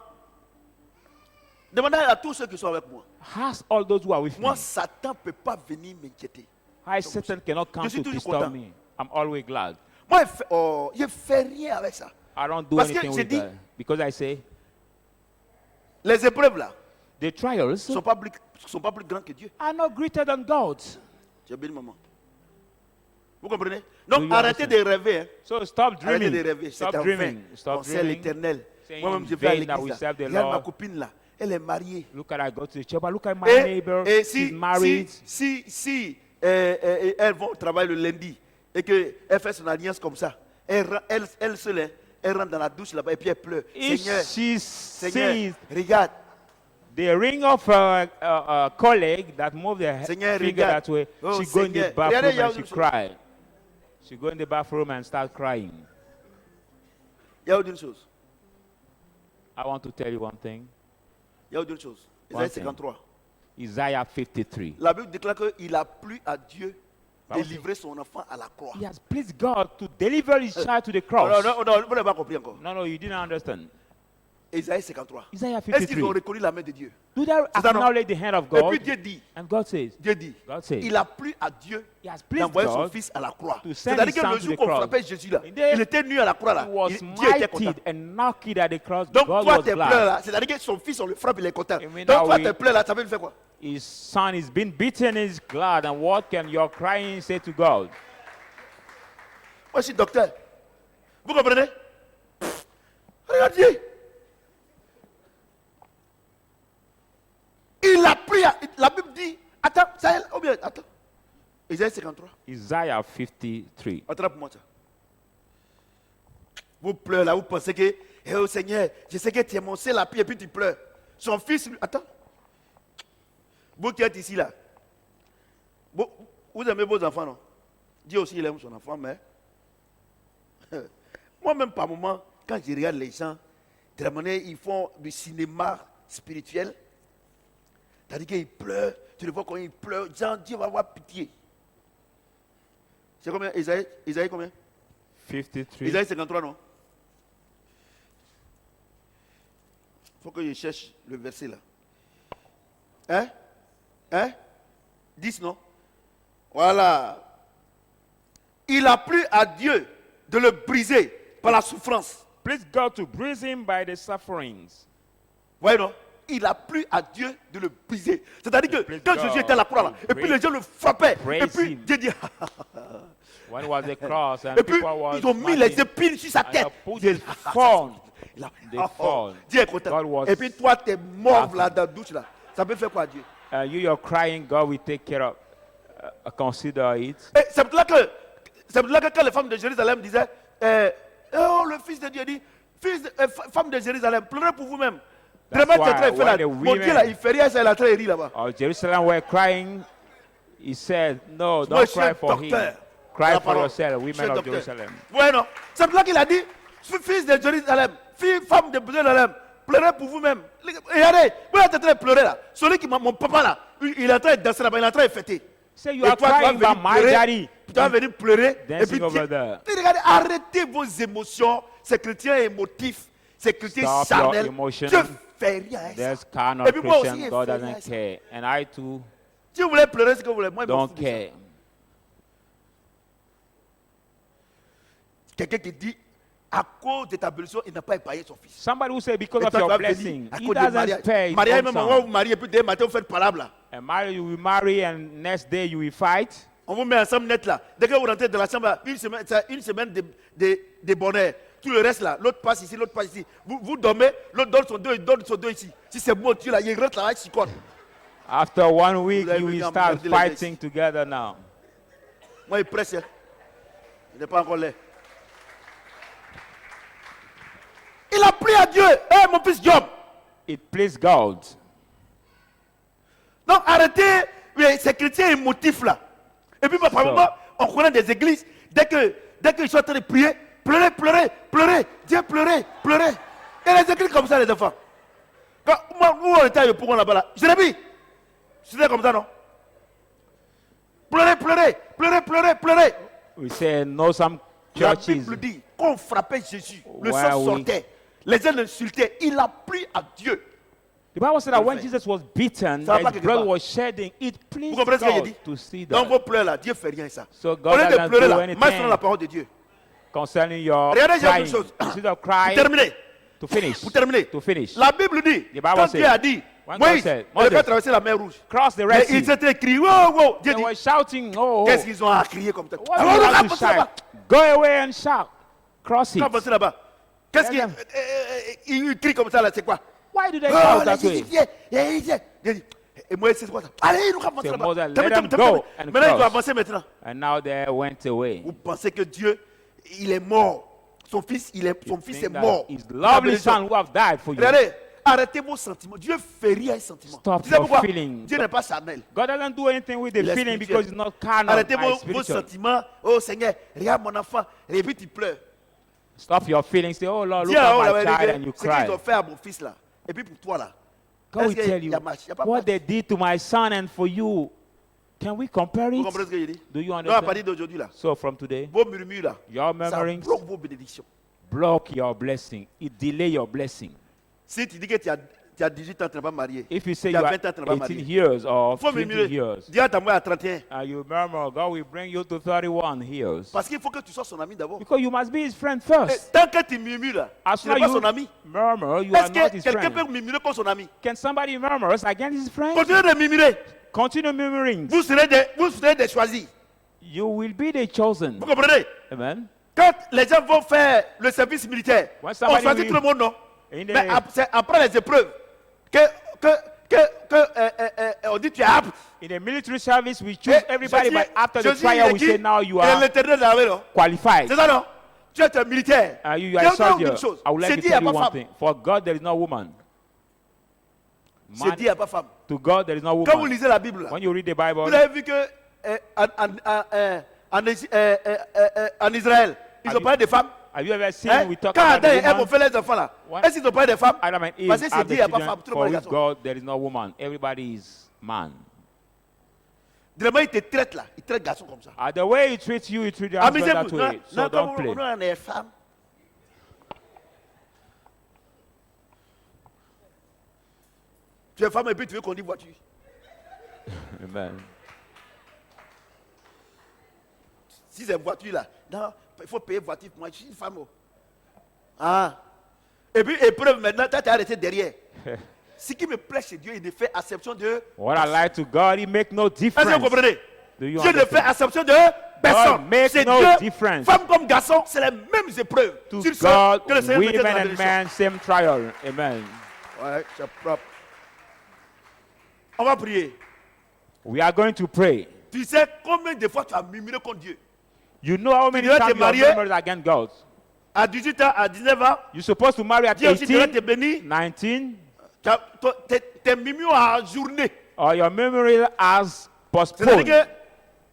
demandez à tous ceux qui sont avec moi. Ask all those who are with me. Moi, Satan ne peut pas venir m'inquiéter. Hi, Satan cannot come Je suis to toujours disturb content. me. I'm always glad. Moi, je ne fais rien avec ça. I don't do Parce que anything j'ai with dit- that. Because I say, Les épreuves là the trials ne sont pas plus grands que Dieu. are not greater than God. J'ai béni maman. Vous comprenez? Donc Do you arrêtez de rêver. Hein. So stop Arrêtez de dreaming. rêver. Stop C'est en dreaming. vain. Stop On sert dreaming. l'éternel. Saying Moi-même, in je vais à vain that we l'église. serve the Regarde ma Lord. copine là. Elle est mariée. Look at I go to the church, but look at my Et, neighbor. et She's married. si elles vont au travail le lundi et qu'elle fait son alliance comme ça, elle seule, hein, elle rentre dans la douche là-bas et puis elle pleure. If Seigneur, she Seigneur, sees regarde. the ring of a colleague that moved the Seigneur, finger regarde. that way, Oh, she go in the Seigneur. bathroom Regardez, il y a and she une chose. cry. She go in the bathroom and start crying. Il y a une chose. I want to tell you one thing. Il y a une chose. One Isaïe thing. 53. Isaiah 53. La Bible déclare qu'il a plu à Dieu de Bah, livrer son enfant à la croix. He has pleased God to deliver his child to the Non, cross. non, vous n'avez pas compris encore. No, you didn't understand. Isaïe 53. Isaiah Est-ce qu'ils 53. ont reconnu la main de Dieu? Do they C'est ça, non? acknowledge the hand of Et God? puis Dieu dit, And God says, God says, il a plu à Dieu He has pleased d'envoyer son God fils à la croix. to send C'est-à-dire his que son le to jour the qu'on cross. frappait Jésus là, In the- il était nu à la croix là. He was Dieu était content. mighty and knocked at the cross. Donc God toi was tes pleurs glad. là, c'est-à-dire que son fils on le frappe, il est content. Et maintenant, Donc toi oui. tes pleurs là, ça veut lui faire quoi? His son is being beaten, he's glad. And what can your crying say to God? Moi je suis docteur. Vous comprenez? Regardez. Il a pris, la Bible dit, attends, ça est, ou bien, attends. Isaïe 53. Isaiah 53. Attrape-moi ça. Vous pleurez là, vous pensez que, eh oh Seigneur, je sais que tu es mon seul appui et puis tu pleures. Son fils, lui, attends. Vous qui êtes ici là, vous aimez vos enfants, non? Dieu aussi, il aime son enfant, mais moi-même, par moment, quand je regarde les gens, de la manière, ils font du cinéma spirituel, c'est-à-dire qu'ils pleurent, tu le vois quand ils pleurent, Dieu va avoir pitié. C'est combien? Isaïe combien? 53. Isaïe 53, non? Il faut que je cherche le verset là. Hein? 10, non? Voilà. Il a plu à Dieu de le briser par la souffrance. Please God to bruise him by the sufferings. Voyez, non? Il a plu à Dieu de le briser. C'est-à-dire que Praise quand God. Jésus était à la croix là, et puis Praise- les gens le frappaient, et Praise puis him. Dieu dit, When it was the cross and et puis people was ils ont mis marching, les épines sur sa and tête. they put Dieu his dit, thorn. Il a- They fall. Dieu est content. God was Et puis toi, t'es mort happy. là dans la douche là. Ça peut faire quoi Dieu? You're crying, God will take care of, consider it. Et c'est pour là que quand les femmes de Jérusalem disaient, oh le fils de Dieu dit, femmes de Jérusalem, pleurez pour vous-même. That's Vraiment, tu es en why train de faire là. when the Mon Dieu women- là, il fait rien, ça, il est en train de rire là-bas. Jerusalem were crying. He said, no, Moi, don't je suis un cry for him. docteur. Cry La for parole. yourself, Je suis women un of docteur. Jerusalem. Bueno, c'est pour là qu'il a dit, fils de Jérusalem, femme de Jérusalem, pleurez pour vous-même. Regardez, vous êtes en train de pleurer là. Celui qui m'a, mon papa là, il est en train de danser là-bas, il est en train de fêter. Say you Et are toi, tu vas crying venir about my pleurer. daddy. Tu vas venir pleurer. Et Dancing puis, over there. regardez, arrêtez vos émotions. Ces chrétiens émotifs, ces chrétiens Stop your charnels. emotions. Dieu fait rien. à ça. There's kind Et of puis moi aussi, Christian, il God fait rien à doesn't ça. care. And I too Si vous voulez pleurer, ce que vous voulez. Moi, je m'en don't fous de ça. care. Quelqu'un qui dit, à cause de ta bénédiction, il n'a pas épargné son fils. Somebody who say because Et of toi, tu your vas blessing, venir à he cause de doesn't mariage. pay his Mariage, own même son. on va vous marier, et puis demain matin, vous faites palabre là. And marry, you will marry, and next day you will fight. On vous met ensemble net là. Dès que vous rentrez dans la chambre, une semaine de bonheur. tout le reste là, l'autre passe ici, l'autre passe ici. Vous dormez, l'autre donne son dos ici. Si c'est bon Dieu là, il rentre là, il s'y compte. After 1 week, Vous avez you venu will à start emmerder les fighting together now. Moi, il presse. Hein. Il n'est pas encore là. Il a pris à Dieu. Hé, mon fils Job. It pleased God. Donc, arrêtez ces chrétiens émotifs là. Et puis, par moment, on connaît des églises. Dès qu'ils sont en train de prier, pleurer. Dieu, pleurer. Et les églises comme ça, les enfants. Quand moi, nous, on était à Yopougon là-bas, là. Je l'ai vu. C'était comme ça, non? Pleurer. We say no some La churches Bible dit qu'on frappait Jésus, le Ouais, sang oui. sortait, les gens l'insultaient, il a plu à Dieu. The Bible said that when Parfait. Jesus was beaten, Ça va pas his quelque blood part. was shedding. It pleased Vous comprenez ce que j'ai God dit? to see Dans that. vos pleurs là, Dieu fait rien ça. So Au God lieu de doesn't pleurer do là, marche anything dans la parole de Dieu. concerning your Regardez, j'ai crying. une chose. Instead of Pour crying, terminer, to finish. pour terminer. To finish. La Bible dit, Bible quand said, Dieu a dit, when God Moïse, said, il va Moses, traverser la mer Rouge. Cross the Mais Red ils Sea. étaient criés, wow, Dieu They dit, were shouting, oh, qu'est-ce oh. qu'ils ont à crier comme ça? What do Alors, you on have va to passer là-bas. shout? Go away and shout. Cross it. Quand on va passer là-bas, qu'est-ce Yeah, qu'ils crient comme ça là, c'est quoi? Why do they Oh, shout les that way? Égyptiens, les Égyptiens. Dieu dit, et Moïse, c'est quoi ça? Allez, nous avons Say, là-bas. Moses, let Termine. them go and Maintenant, il doit cross. avancer maintenant. And now they went away. Vous pensez que Dieu, il est mort. Son fils, son fils est Think that mort. his lovely son who have died for you. Regardez, arrêtez vos sentiments. Dieu fait rien un sentiment. Stop Tu sais your pourquoi? feelings. Dieu n'est pas charnel. God doesn't do anything with the Il est feeling spirituel. because it's not carnal. Arrêtez but vos spiritual. sentiments. Oh Seigneur, regarde mon enfant. Et puis tu pleures. Stop your feelings. Say, oh Lord, look Dis à at la my child and vérité, you ce qu'ils cry. ont fait à mon fils là. Et puis pour toi là. God will Est-ce tell qu'il you y a match? Il y a pas what match. they did to my son and for you. Can we compare Vous it? comprenez ce que je dis? Do you Non, à partir understand? d'aujourd'hui là. So from today, Vos murmures là. your Ça murmurings bloque vos bénédictions. block your blessing. It delay your blessing. Si tu dis que tu as 18 ans, tu n'es pas marié. If you say Il y you a are 20 ans, tu n'es pas 18 marié. years or Il faut 20 murmurer. years, Dis à ta mère à 31. and you murmur, God will bring you to 31 years. Parce qu'il faut que tu sois son ami d'abord. Because you must be his friend Et first. tant que tu murmures là, As tu soon n'es as pas son you ami. murmur, you Est-ce are not que his quelqu'un peut friend. murmurer comme son ami? Can somebody murmur against his friend? Continuez de murmurer. Continue murmuring. Vous serez des choisis. You will be the chosen. Vous comprenez? Amen. Quand les gens vont faire le service militaire, When on somebody choisit will- tout le monde, non? In Mais the, c'est après les épreuves on dit tu es apte. in the military service, we choose Et everybody, Jésus- but after the Jésus, il trial, est we qui? say now you Il est are l'éternel de l'armée, non? qualified. C'est ça, non? Tu es un militaire. You Je are a vais vous dire soldier. une chose. I would like C'est to dit, il n'y a tell you pas one femme. thing. For God, there is no woman. C'est Man, dit, il n'y a pas femme. to God, there is no Quand vous woman. lisez la Bible, là, When you read the Bible, vous avez vu que en Israël, ils ont Have parlé des femmes. have you ever seen Hein? we talk Quand about Adam et the Ève ont woman? fait les enfants là, What? est-ce qu'ils ont parlé des femmes? Adam and Eve Parce que c'est have dit, il the n'y a pas children. femme, tout le For monde est with garçon. God, there is no woman. Everybody is man. Vraiment, ils te traitent là. Ils traitent garçon comme ça. The way he treats you, he treats your husband that Amusez-vous. way. So Non, don't comme play. on est femmes. Tu es femme et puis tu veux qu'on dise voiture. Amen. Si c'est voiture là, non, il faut payer voiture pour moi. Je suis une femme. Oh. Ah. Et puis, épreuve maintenant, tu as arrêté derrière. Ce qui me plaît chez Dieu, il ne fait acception de. What I like to God, he make no Est-ce que difference. vous comprenez? Do you Dieu ne fait understand? acception de personne. make C'est no Dieu, difference. femme comme garçon, c'est les mêmes épreuves. To Sur ce, God, que le Seigneur mette dans la women and bénédiction. men, same trial. Amen. Ouais, c'est propre. On va prier. We are going to pray. Tu sais combien de fois tu as murmuré contre Dieu? You know how many dois te times you have marier. murmured against God? À 18 ans, à 19 ans, You're supposed to marry at Dieu aussi devrait te 18, bénir. 19, Tes murmures en journée. or your memory has C'est-à-dire postponed. que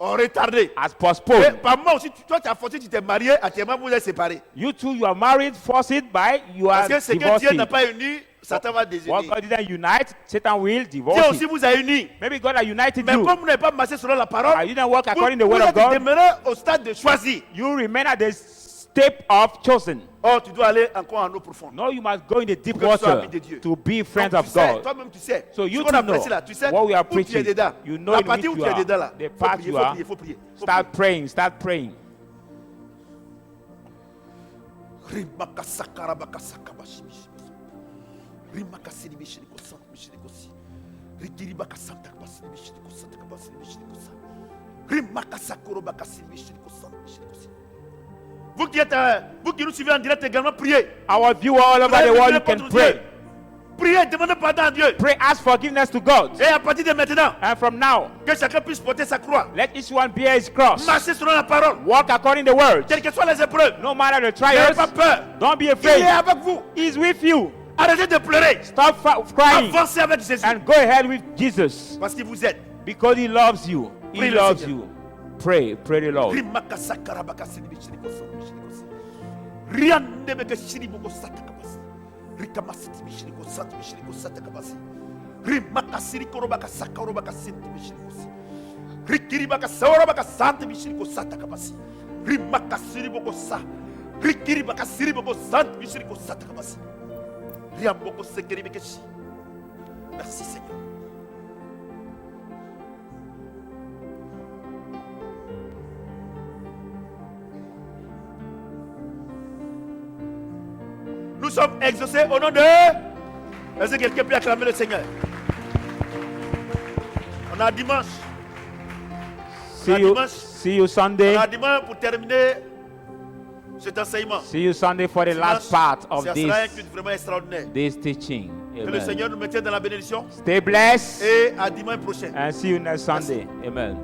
on retardé. Has Et postponed. par moi aussi, toi tu as forcé, tu t'es marié, actuellement vous êtes séparés. You too, you are married, forced by, you are Parce que ce que Dieu divorced. n'a pas uni, Satan va désunir. What God didn't unite, Satan will Dieu divorce aussi it. vous a unis. Maybe God has united Mais you. comme vous n'avez pas marché selon la parole, You didn't walk vous, according to the vous word of êtes God. demeuré au stade de choisir. You remain at the step of chosen. Oh, tu dois aller encore en eau profonde. No, you must go in the deep Pour que tu sois water ami de Dieu. to be friends Donc, of tu sais, God. toi-même tu sais. So you Ce qu'on too apprécie know là, tu sais what we are où tu es preaching. dedans. You know La in partie which où you tu es are. dedans là. The Faut part prier, you faut are. prier, faut prier. Faut Start praying, start praying. prier. Rimakasini bishiri kosa, bishiri kosi. Rikiri bakasanta kabasini bishiri kosa, kabasini bishiri kosa. Rimakasakuro bakasini bishiri kosa, bishiri kosi. Vous qui nous suivez en direct également, priez. Our viewer all over the world, you can pray. Priez, demandez pardon à Dieu. Pray, ask forgiveness to God. Et à partir de maintenant, And from now, que chacun puisse porter sa croix. let each one bear his cross. Marcher selon la parole. Walk according to the word. Quelles que soient les épreuves. No matter the N'ayez trials, pas peur. don't be Il est afraid. avec vous. He's with you. Arrêtez de pleurer. Stop crying Avancez avec Jésus. and go ahead with Jesus Parce qu'il vous aide. because he loves you. He Pray the loves Seigneur. you. Pray the Lord. Rimakasa karabakasi mishirikosa mishirikosa. Riande beke shiriboko satakabasi. Rikamasiti mishirikosa mishirikosa takabasi. Rimakasi rikorobaka sakarobaka sinti mishirikosa. Rikiribaka saorobaka santi mishirikosa takabasi. Rimakasi riboko sa. Rikiribaka siriboko santi mishirikosa takabasi. Riamboko sekeribeke shi. Merci Seigneur. Nous sommes exaucés au nom de... Est-ce que quelqu'un peut acclamer le Seigneur? On a dimanche. See you Sunday. On a dimanche pour terminer cet enseignement. See you Sunday for the last part of Ça sera un culte vraiment extraordinaire. this teaching. Que le Amen. Seigneur nous maintienne dans la bénédiction. Stay blessed Et à dimanche prochain. and see you next Sunday. Amen.